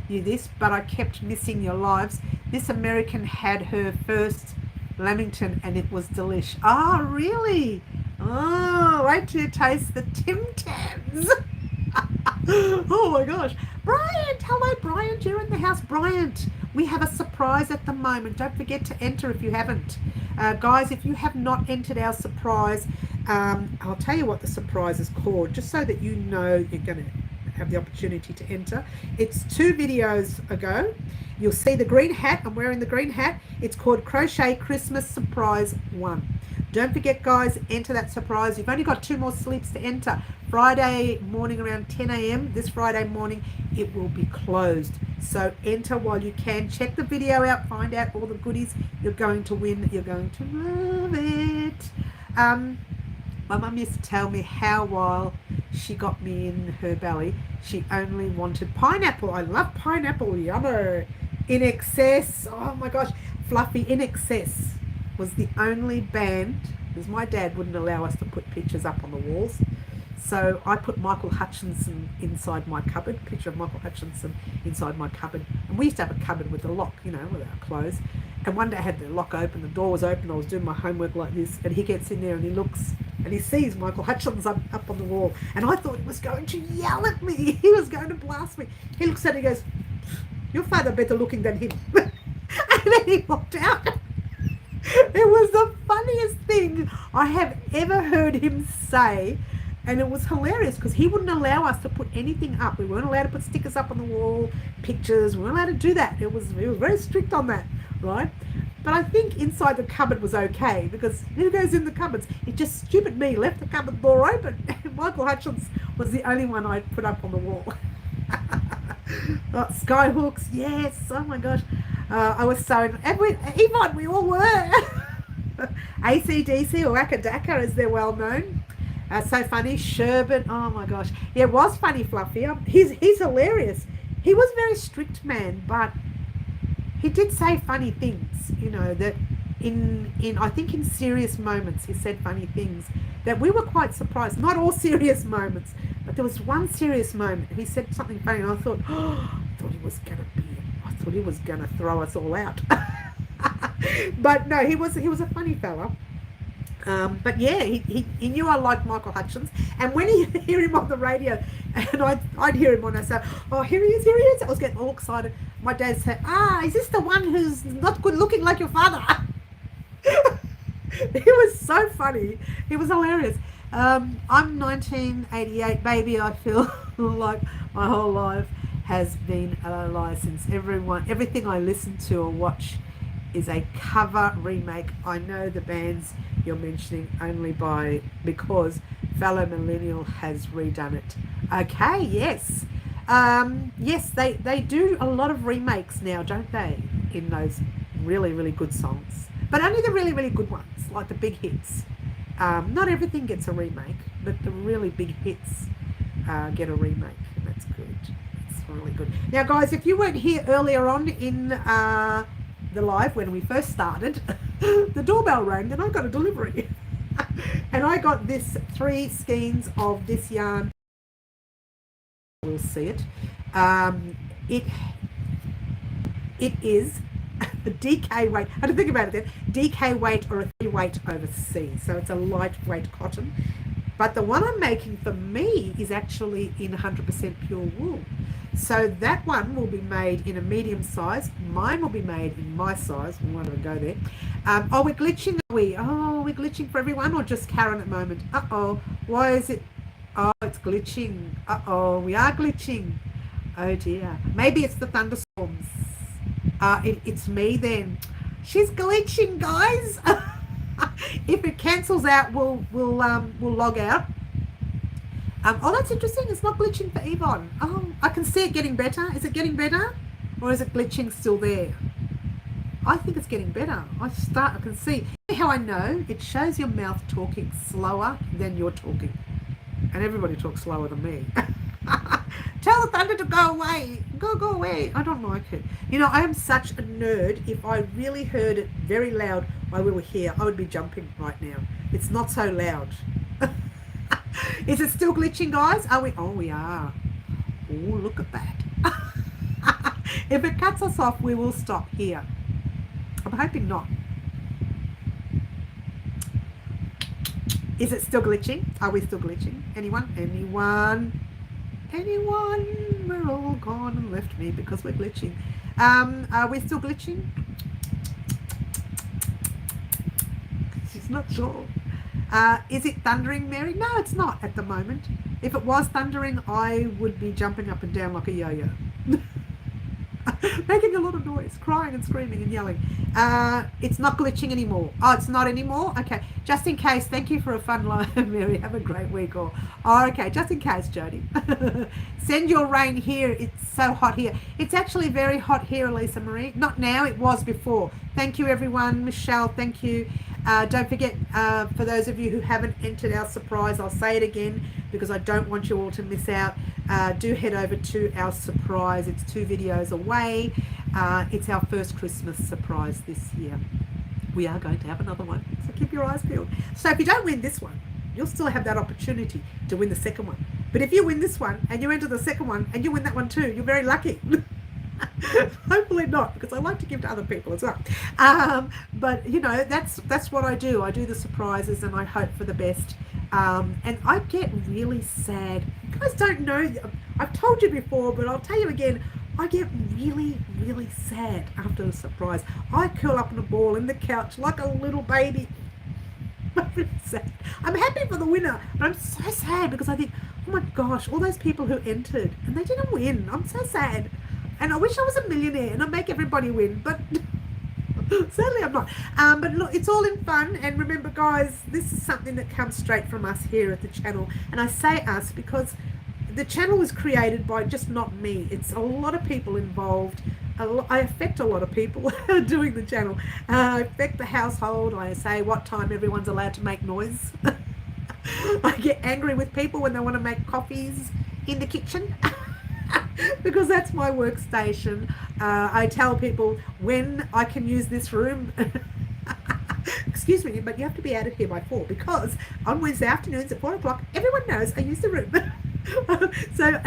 Speaker 1: you this, but I kept missing your lives. This American had her first lamington and it was delish. Oh, really? Oh, wait till you taste the Tim Tams. Oh my gosh. Bryant, hello Bryant, you're in the house. Bryant, we have a surprise at the moment. Don't forget to enter if you haven't. Guys, if you have not entered our surprise, I'll tell you what the surprise is called, just so that you know you're going to have the opportunity to enter. It's 2 videos ago. You'll see the green hat. I'm wearing the green hat. It's called Crochet Christmas Surprise 1. Don't forget, guys, enter that surprise. You've only got 2 more sleeps to enter. Friday morning around 10 a.m. This Friday morning, it will be closed. So enter while you can. Check the video out. Find out all the goodies. You're going to win. You're going to love it. My mum used to tell me how while she got me in her belly, she only wanted pineapple. I love pineapple. Yummer. In Excess. Oh my gosh. Fluffy. In Excess was the only band, because my dad wouldn't allow us to put pictures up on the walls. So I put Michael Hutchinson inside my cupboard, picture of Michael Hutchinson inside my cupboard. And we used to have a cupboard with a lock, with our clothes. And one day I had the lock open, the door was open, I was doing my homework like this, and he gets in there and he looks and he sees Michael Hutchinson up on the wall. And I thought he was going to yell at me. He was going to blast me. He looks at it and he goes, "Your father better looking than him." And then he walked out. It was the funniest thing I have ever heard him say. And it was hilarious because he wouldn't allow us to put anything up. We weren't allowed to put stickers up on the wall, pictures. We weren't allowed to do that. He was very strict on that, right? But I think inside the cupboard was okay, because who goes in the cupboards? It just stupid me left the cupboard door open. Michael Hutchins was the only one I put up on the wall. Skyhooks, yes. Oh my gosh. I was so... Yvonne, we all were. AC/DC or Akadaka, as they're well known. So funny. Sherbet, oh my gosh. Yeah, it was funny, Fluffy. He's hilarious. He was a very strict man, but he did say funny things, that I think in serious moments he said funny things that we were quite surprised. Not all serious moments, but there was one serious moment. He said something funny and I thought, I thought he was gonna throw us all out. But no, he was a funny fella. But yeah, he knew I liked Michael Hutchins, and when he hear him on the radio, and I'd hear him on, I said, "Oh, here he is!" I was getting all excited. My dad said, "Is this the one who's not good looking like your father?" It was so funny. It was hilarious. I'm 1988, baby. I feel like my whole life has been a lie since everything I listen to or watch is a cover remake. I know the bands you're mentioning only because fellow millennial has redone it. Okay, yes. Yes, they do a lot of remakes now, don't they, in those really, really good songs. But only the really, really good ones, like the big hits. Not everything gets a remake, but the really big hits get a remake, and that's good. It's really good. Now, guys, if you weren't here earlier on in the live when we first started, the doorbell rang and I got a delivery. And I got this 3 skeins of this yarn. We'll see it. It is a DK weight. I had to think about it then. DK weight or a 3 weight overseas. So it's a lightweight cotton. But the one I'm making for me is actually in 100% pure wool. So that one will be made in a medium size. Mine will be made in my size. We want to go there. Oh, we're glitching, are we? Oh, we're glitching for everyone or just Karen at the moment? Uh-oh. Why is it? Oh, it's glitching. Uh-oh, we are glitching. Oh, dear. Maybe it's the thunderstorms. It's me then. She's glitching, guys. If it cancels out, we'll log out. Oh, that's interesting. It's not glitching for Yvonne. Oh, I can see it getting better. Is it getting better? Or is it glitching still there? I think it's getting better. I can see. How I know? It shows your mouth talking slower than you're talking. And everybody talks slower than me. Tell the thunder to go away. Go away. I don't like it. You know, I am such a nerd. If I really heard it very loud while we were here, I would be jumping right now. It's not so loud. Is it still glitching, guys? Are we? Oh, we are. Oh, look at that. If it cuts us off, we will stop here. I'm hoping not. Is it still glitching? Are we still glitching? Anyone? Anyone? Anyone? We're all gone and left me because we're glitching. Are we still glitching? She's not sure. Is it thundering, Mary? No, it's not at the moment. If it was thundering, I would be jumping up and down like a yo-yo. Making a lot of noise, crying and screaming and yelling. It's not glitching anymore. Oh, it's not anymore? Okay. Just in case, thank you for a fun live, Mary. Have a great week. Okay, just in case, Jody. Send your rain here. It's so hot here. It's actually very hot here, Elisa Marie. Not now, it was before. Thank you, everyone. Michelle, thank you. Don't forget, for those of you who haven't entered our surprise, I'll say it again because I don't want you all to miss out. Do head over to our surprise. It's 2 videos away. It's our first Christmas surprise this year. We are going to have another one, so keep your eyes peeled. So if you don't win this one, you'll still have that opportunity to win the second one. But if you win this one and you enter the second one and you win that one too, you're very lucky. Hopefully not, because I like to give to other people as well. But you know, that's what I do. I do the surprises and I hope for the best. And I get really sad. You guys don't know, I've told you before, but I'll tell you again, I get really, really sad after the surprise. I curl up in a ball in the couch like a little baby. I'm really sad. I'm happy for the winner, but I'm so sad because I think, oh my gosh, all those people who entered and they didn't win. I'm so sad. And I wish I was a millionaire and I'd make everybody win, but sadly I'm not. But look, it's all in fun. And remember, guys, this is something that comes straight from us here at the channel. And I say us because the channel was created by just not me. It's a lot of people involved. I affect a lot of people doing the channel. I affect the household. I say what time everyone's allowed to make noise. I get angry with people when they want to make coffees in the kitchen. Because that's my workstation. I tell people when I can use this room. Excuse me, but you have to be out of here by 4 because on Wednesday afternoons at 4 o'clock, everyone knows I use the room. So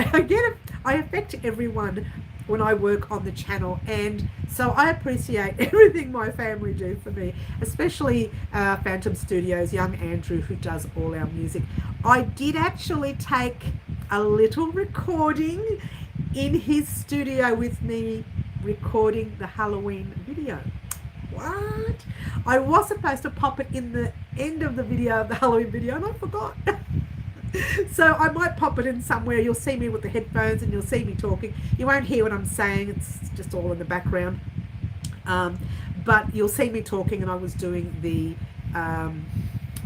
Speaker 1: I affect everyone when I work on the channel, and so I appreciate everything my family do for me, especially Phantom Studios, young Andrew, who does all our music. I did actually take a little recording in his studio with me, recording the Halloween video. what? I was supposed to pop it in the end of the video, of the Halloween video, and I forgot. So I might pop it in somewhere. You'll see me with the headphones and you'll see me talking. You won't hear what I'm saying. It's just all in the background. But you'll see me talking, and I was doing the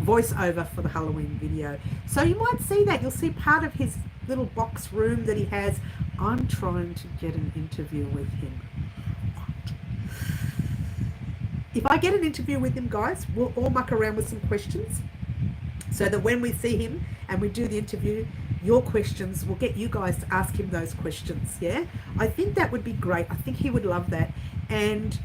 Speaker 1: voiceover for the Halloween video. So you might see that. You'll see part of his little box room that he has. I'm trying to get an interview with him. If I get an interview with him, guys, we'll all muck around with some questions so that when we see him and we do the interview, your questions will get you guys to ask him those questions. Yeah, I think that would be great. I think he would love that. And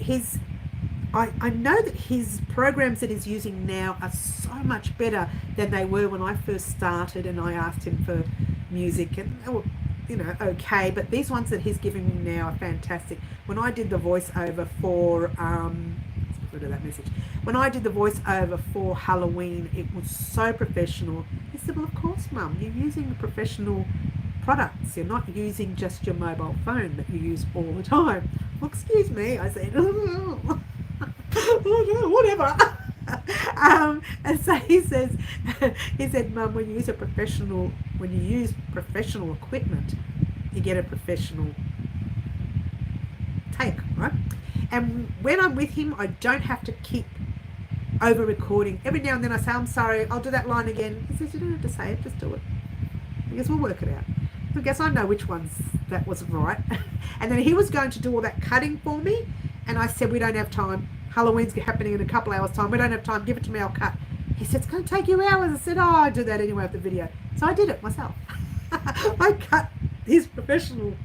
Speaker 1: I know that his programs that he's using now are so much better than they were when I first started, and I asked him for music, and they were, you know, okay, but these ones that he's giving me now are fantastic. When I did the voiceover for let's get rid of that message. When I did the voiceover for Halloween, it was so professional. He said, well, of course, Mum, you're using professional products. You're not using just your mobile phone that you use all the time. Well, excuse me, I said, whatever. And so he said, Mum, when you use professional equipment, you get a professional take, right? And when I'm with him, I don't have to keep over recording. Every now and then I say, I'm sorry, I'll do that line again. He says, you don't have to say it, just do it. I guess we'll work it out. I guess I know which ones that wasn't right. And then he was going to do all that cutting for me, and I said, we don't have time. Halloween's happening in a couple hours time. We don't have time. Give it to me, I'll cut. He said, it's going to take you hours. I said, oh, I do that anyway with the video. So I did it myself. I cut his professional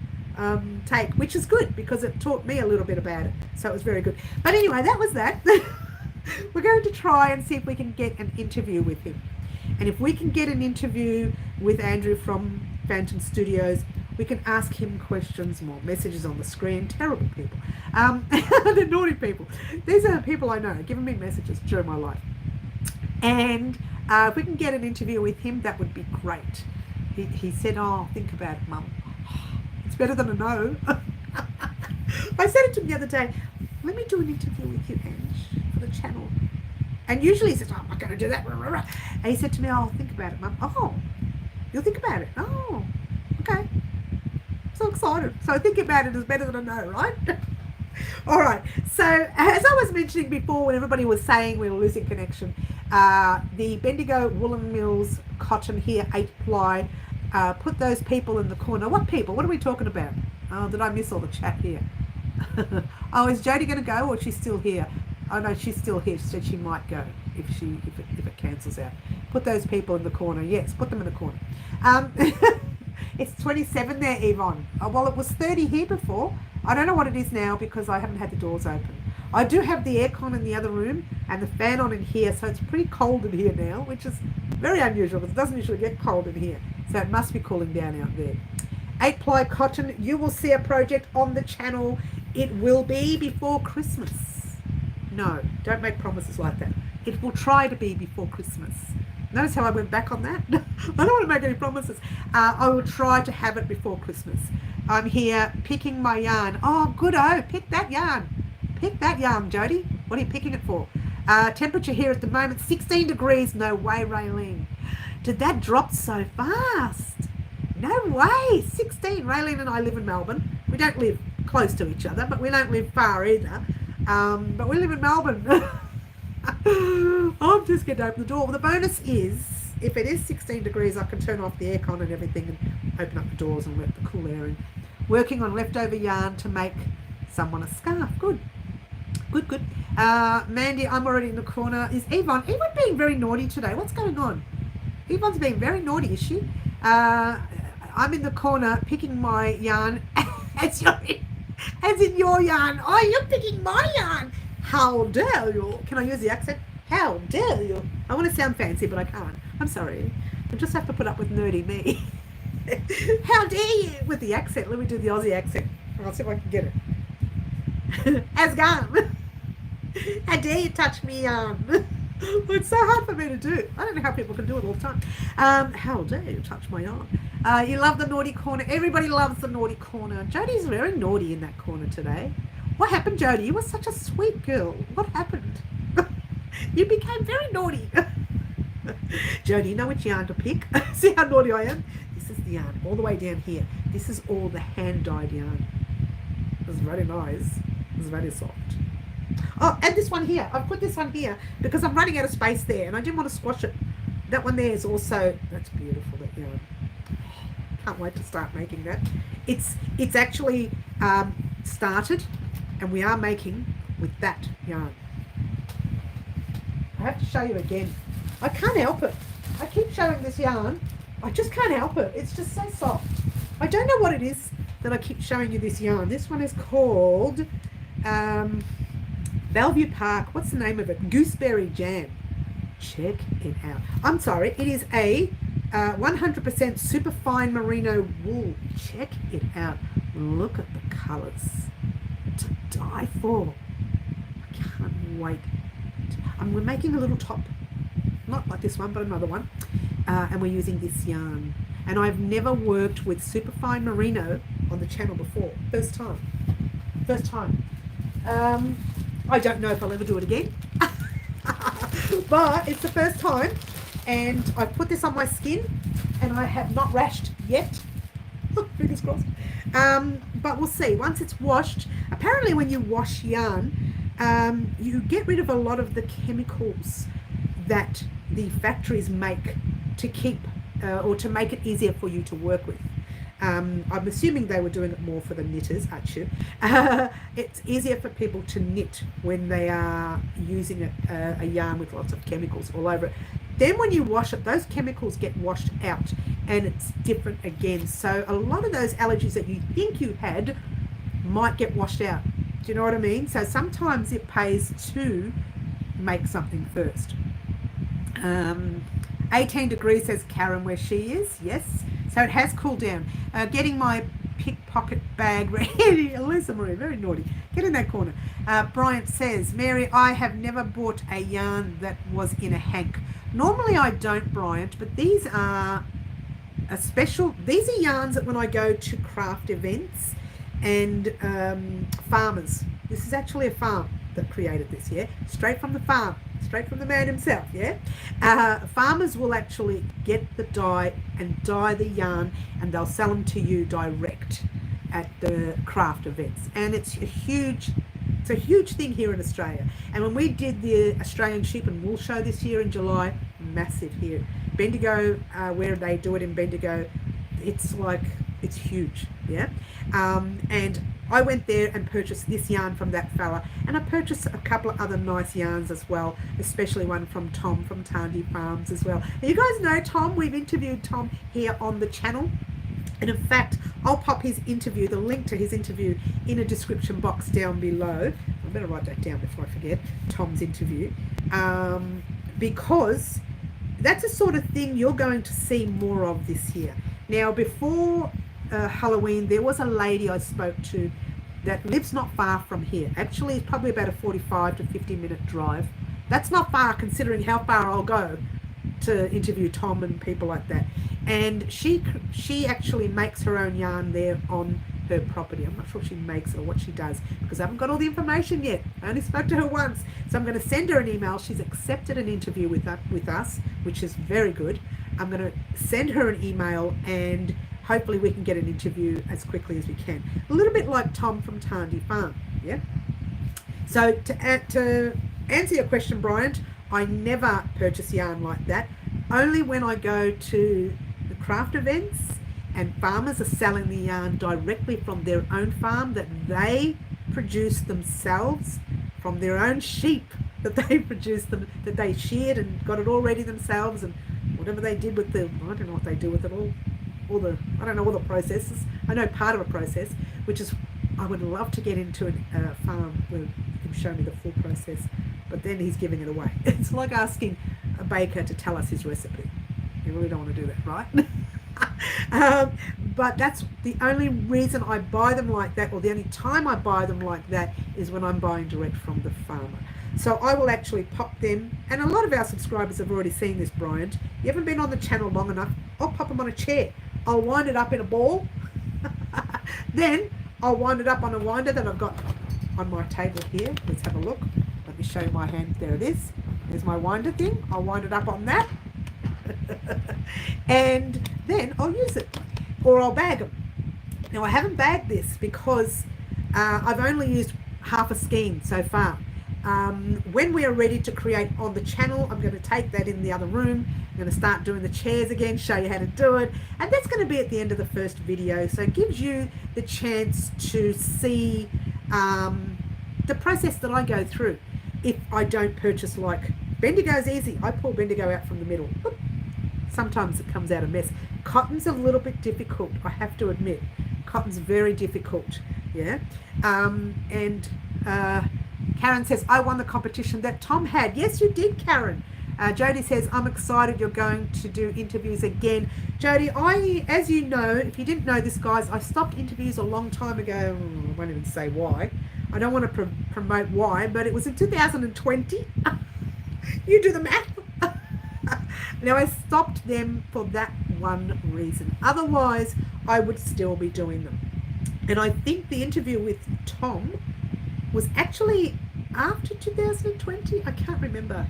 Speaker 1: take, which is good because it taught me a little bit about it. So it was very good. But anyway, that was that. We're going to try and see if we can get an interview with him. And if we can get an interview with Andrew from Phantom Studios, we can ask him questions, more messages on the screen. Terrible people. They're naughty people. These are the people I know giving me messages during my life. And if we can get an interview with him, that would be great. He said, oh, think about it, Mum. It's better than a no. I said it to him the other day, let me do an interview with you, Ange, for the channel. And usually he says, oh, I'm not going to do that. And he said to me, oh, think about it, Mum. Oh, you'll think about it. Oh, okay. So excited. So thinking about it is better than a no, right? All right. So as I was mentioning before, when everybody was saying we were losing connection, the Bendigo Woolen Mills cotton here, 8-ply, put those people in the corner. What people? What are we talking about? Oh, did I miss all the chat here? Oh, is Jodie going to go, or is she still here? Oh no, she's still here. She said she might go if it cancels out. Put those people in the corner. Yes, put them in the corner. It's 27 there, Yvonne. Oh, well, it was 30 here before. I don't know what it is now because I haven't had the doors open. I do have the aircon in the other room and the fan on in here, so it's pretty cold in here now, which is very unusual because it doesn't usually get cold in here. So it must be cooling down out there. 8-ply cotton. You will see a project on the channel. It will be before Christmas. No, don't make promises like that. It will try to be before Christmas. Notice how I went back on that? I don't want to make any promises. I will try to have it before Christmas. I'm here picking my yarn. Oh, good-o. Pick that yarn. Pick that yarn, Jodie. What are you picking it for? Temperature here at the moment, 16 degrees. No way, Raylene. Did that drop so fast? No way. 16. Raylene and I live in Melbourne. We don't live close to each other, but we don't live far either. But we live in Melbourne. I'm just going to open the door. Well, the bonus is, if it is 16 degrees, I can turn off the aircon and everything and open up the doors and let the cool air in. Working on leftover yarn to make someone a scarf. Good. Good, good. Mandy, I'm already in the corner. Is Yvonne being very naughty today? What's going on? Yvonne's being very naughty, is she? I'm in the corner picking my yarn as in your yarn. Oh, you're picking my yarn. How dare you? Can I use the accent? How dare you? I want to sound fancy, but I can't. I'm sorry. I just have to put up with nerdy me. How dare you? With the accent. Let me do the Aussie accent. I'll see if I can get it. Asgam. How dare you touch me? It's so hard for me to do. I don't know how people can do it all the time. How dare you touch my arm? You love the naughty corner. Everybody loves the naughty corner. Jodie's very naughty in that corner today. What happened, Jodie? You were such a sweet girl. What happened? You became very naughty. Jodie, you know which yarn to pick? See how naughty I am? This is the yarn all the way down here. This is all the hand-dyed yarn. It's very nice. It's very soft. Oh, and this one here. I've put this one here because I'm running out of space there and I didn't want to squash it. That one there is also, that's beautiful, that yarn. Can't wait to start making that. It's actually started and we are making with that yarn. I have to show you again. I can't help it. I keep showing this yarn. I just can't help it. It's just so soft. I don't know what it is that I keep showing you this yarn. This one is called Bellevue Park. What's the name of it? Gooseberry Jam. Check it out. I'm sorry. It is a 100% super fine merino wool. Check it out. Look at the colours. To die for. I can't wait. We're making a little top. Not like this one, but another one. And we're using this yarn. And I've never worked with superfine merino on the channel before. First time. First time. I don't know if I'll ever do it again. But it's the first time. And I put this on my skin. And I have not rashed yet. Fingers crossed. But we'll see. Once it's washed, apparently when you wash yarn, you get rid of a lot of the chemicals that the factories make to keep or to make it easier for you to work with. I'm assuming they were doing it more for the knitters, actually. It's easier for people to knit when they are using a yarn with lots of chemicals all over it. Then when you wash it, those chemicals get washed out and it's different again. So a lot of those allergies that you think you had might get washed out. Do you know what I mean? So sometimes it pays to make something first. 18 degrees, says Karen, where she is. Yes. So it has cooled down. Getting my pickpocket bag ready. Elisa Marie, very naughty. Get in that corner. Bryant says, Mary, I have never bought a yarn that was in a hank. Normally I don't, Bryant, but these are a special. These are yarns that when I go to craft events and farmers. This is actually a farm that created this, yeah? Straight from the farm. Straight from the man himself, yeah? Farmers will actually get the dye and dye the yarn and they'll sell them to you direct at the craft events. And it's a huge thing here in Australia. And when we did the Australian Sheep and Wool Show this year in July, massive here. Bendigo, where they do it in Bendigo, it's huge, yeah? And I went there and purchased this yarn from that fella, and I purchased a couple of other nice yarns as well, especially one from Tom from Tarndie Farms as well. And you guys know Tom, we've interviewed Tom here on the channel, and in fact I'll pop his interview, the link to his interview, in a description box down below. I better write that down before I forget, Tom's interview, because that's the sort of thing you're going to see more of this year. Now before Halloween, there was a lady I spoke to that lives not far from here. Actually, it's probably about a 45 to 50 minute drive. That's not far considering how far I'll go to interview Tom and people like that. And she actually makes her own yarn there on her property. I'm not sure if she makes it or what she does because I haven't got all the information yet. I only spoke to her once. So I'm going to send her an email. She's accepted an interview with us, which is very good. I'm going to send her an email and hopefully we can get an interview as quickly as we can. A little bit like Tom from Tarndie Farm, yeah? So to answer your question, Bryant, I never purchase yarn like that. Only when I go to the craft events and farmers are selling the yarn directly from their own farm that they produce themselves, from their own sheep that they produced them, that they sheared and got it all ready themselves, and whatever they did with the, I don't know what they do with it all. I don't know all the processes. I know part of a process, which is I would love to get into a farm where he can show me the full process, but then he's giving it away. It's like asking a baker to tell us his recipe. You really don't want to do that, right? But that's the only reason I buy them like that, or the only time I buy them like that, is when I'm buying direct from the farmer. So I will actually pop them, and a lot of our subscribers have already seen this, Bryant. You haven't been on the channel long enough, I'll pop them on a chair. I'll wind it up in a ball. Then I'll wind it up on a winder that I've got on my table here. Let's have a look. Let me show you my hand. There it is. There's my winder thing. I'll wind it up on that. And then I'll use it. Or I'll bag them. Now I haven't bagged this because I've only used half a skein so far. When we are ready to create on the channel, I'm going to take that in the other room. I'm going to start doing the chairs again, show you how to do it, and that's going to be at the end of the first video, so it gives you the chance to see the process that I go through. If I don't purchase, like, Bendigo's easy. I pull Bendigo out from the middle. Sometimes it comes out a mess. Cotton's a little bit difficult, I have to admit. Cotton's very difficult, yeah. Karen says, I won the competition that Tom had. Yes, you did, Karen. Jody says, I'm excited you're going to do interviews again. Jody, as you know, if you didn't know this, guys, I stopped interviews a long time ago. I won't even say why. I don't want to promote why, but it was in 2020. You do the math. Now, I stopped them for that one reason. Otherwise, I would still be doing them. And I think the interview with Tom was actually after 2020. I can't remember.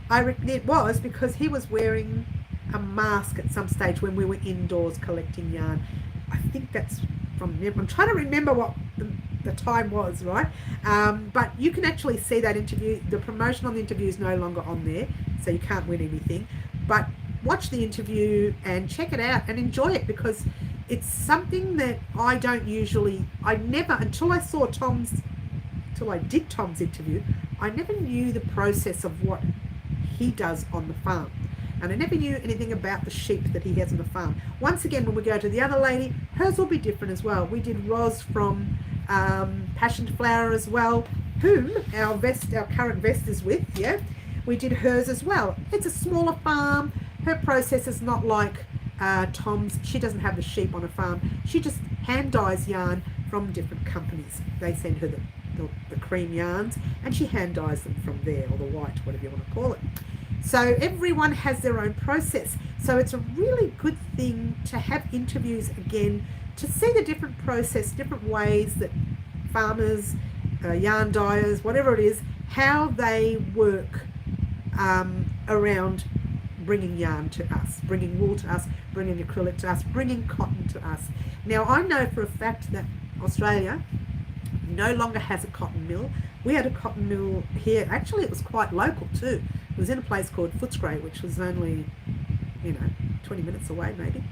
Speaker 1: It was because he was wearing a mask at some stage when we were indoors collecting yarn. I think that's from them. I'm trying to remember what the time was, right? But you can actually see that interview. The promotion on the interview is no longer on there, so you can't win anything. But watch the interview and check it out and enjoy it, because it's something that I never, until I did Tom's interview, I never knew the process of what he does on the farm. And I never knew anything about the sheep that he has on the farm. Once again, when we go to the other lady, hers will be different as well. We did Roz from Passion Flower as well, whom our current vest is with, yeah. We did hers as well. It's a smaller farm. Her process is not like Tom's. She doesn't have the sheep on a farm. She just hand dyes yarn from different companies. They send her the cream yarns, and she hand dyes them from there, or the white, whatever you want to call it. So everyone has their own process. So it's a really good thing to have interviews again, to see the different process, different ways that farmers, yarn dyers, whatever it is, how they work around bringing yarn to us, bringing wool to us, bringing acrylic to us, bringing cotton to us. Now, I know for a fact that Australia no longer has a cotton mill. We had a cotton mill here. Actually, it was quite local too. It was in a place called Footscray, which was only, 20 minutes away maybe.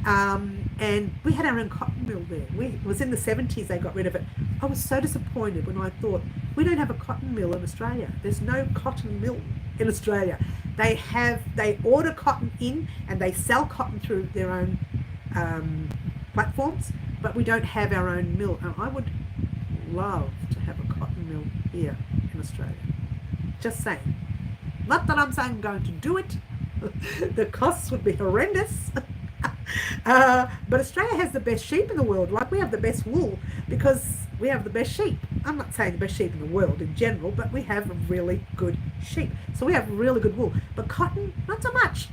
Speaker 1: And we had our own cotton mill there. It was in the 70s they got rid of it. I was so disappointed when I thought, we don't have a cotton mill in Australia. There's no cotton mill in Australia. They order cotton in and they sell cotton through their own platforms, but we don't have our own mill. And I would love to have a cotton mill here in Australia. Just saying. Not that I'm saying I'm going to do it. The costs would be horrendous. But Australia has the best sheep in the world. Like, we have the best wool because we have the best sheep. I'm not saying the best sheep in the world in general, but we have really good sheep. So we have really good wool. But cotton, not so much.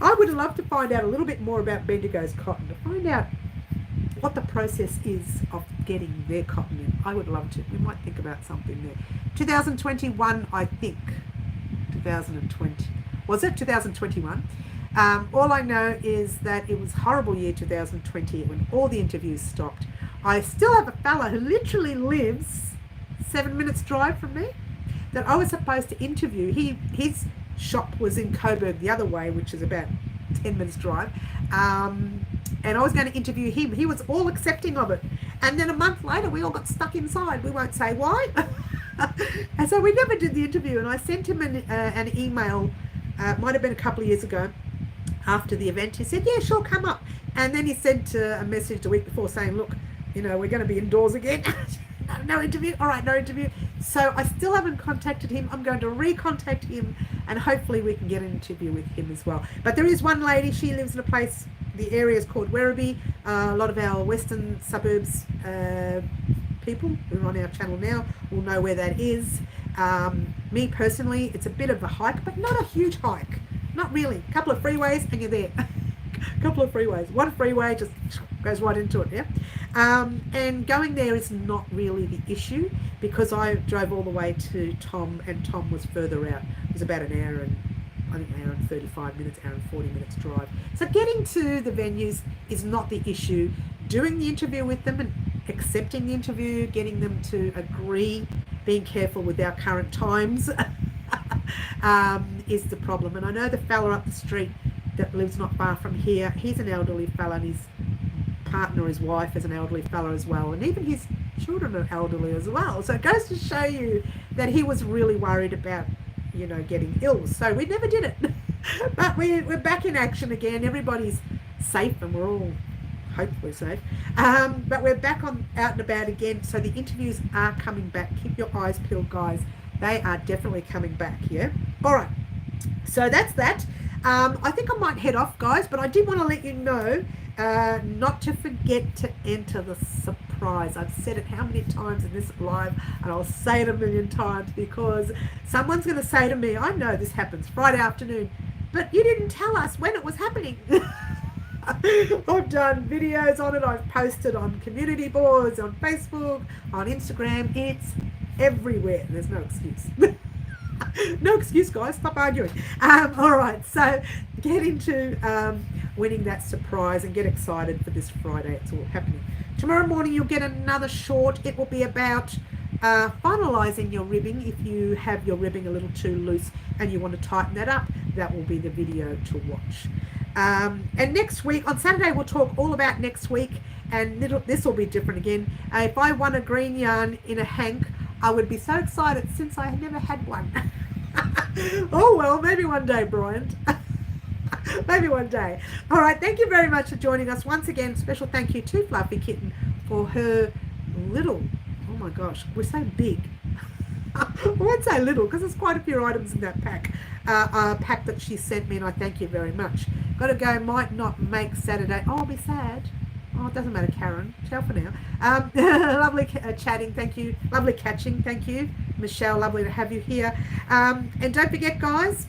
Speaker 1: I would love to find out a little bit more about Bendigo's cotton, to find out what the process is of getting their cotton in. I would love to. We might think about something there. 2021, I think. 2020. Was it 2021? All I know is that it was a horrible year, 2020, when all the interviews stopped. I still have a fella who literally lives 7 minutes drive from me that I was supposed to interview. His shop was in Coburg the other way, which is about 10 minutes drive. And I was going to interview him. He was all accepting of it. And then a month later, we all got stuck inside. We won't say why. And so we never did the interview. And I sent him an email, might have been a couple of years ago, after the event. He said, yeah, sure, come up. And then he sent a message the week before saying, look, we're going to be indoors again. No interview. All right, no interview. So I still haven't contacted him. I'm going to recontact him, and hopefully we can get an interview with him as well. But there is one lady, she lives in a place, the area is called Werribee. A lot of our western suburbs people who are on our channel now will know where that is. Me personally, it's a bit of a hike, but not a huge hike. Not really. A couple of freeways and you're there. A couple of freeways. One freeway just goes right into it, yeah? And going there is not really the issue because I drove all the way to Tom, and Tom was further out. It was about an hour and, I think, an hour and 35 minutes, hour and 40 minutes drive. So getting to the venues is not the issue. Doing the interview with them and accepting the interview, getting them to agree, being careful with our current times is the problem. And I know the fella up the street that lives not far from here, he's an elderly fella, and his partner, his wife, is an elderly fella as well, and even his children are elderly as well. So it goes to show you that he was really worried about, you know, getting ill. So we never did it. But we're back in action again. Everybody's safe, and we're all hopefully safe. But we're back on out and about again. So the interviews are coming back. Keep your eyes peeled, guys. They are definitely coming back. Yeah. All right. So that's that. I think I might head off, guys, but I did want to let you know not to forget to enter the surprise. I've said it how many times in this live, and I'll say it a million times, because someone's going to say to me, I know this happens Friday afternoon, but you didn't tell us when it was happening. I've done videos on it. I've posted on community boards, on Facebook, on Instagram. It's everywhere. There's no excuse. No excuse, guys. Stop arguing. All right. So get into winning that surprise and get excited for this Friday. It's all happening. Tomorrow morning, you'll get another short. It will be about finalizing your ribbing. If you have your ribbing a little too loose and you want to tighten that up, that will be the video to watch. And next week, on Saturday, we'll talk all about next week, and this will be different again. If I won a green yarn in a hank, I would be so excited since I had never had one. Oh, well, maybe one day, Bryant. Maybe one day. All right, thank you very much for joining us. Once again, special thank you to Fluffy Kitten for her little, oh my gosh, we're so big. I won't say little because there's quite a few items in that pack. Pack that she sent me, and I thank you very much. Got to go, might not make Saturday. Oh, I'll be sad. Oh, it doesn't matter, Karen. Ciao for now. Lovely chatting, thank you. Lovely catching, thank you. Michelle, lovely to have you here. And don't forget, guys,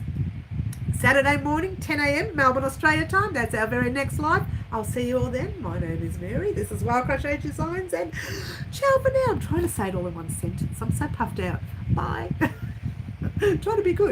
Speaker 1: Saturday morning, 10 a.m. Melbourne, Australia time. That's our very next live. I'll see you all then. My name is Mary. This is Wild Crochet Designs, and ciao for now. I'm trying to say it all in one sentence. I'm so puffed out. Bye. Trying to be good.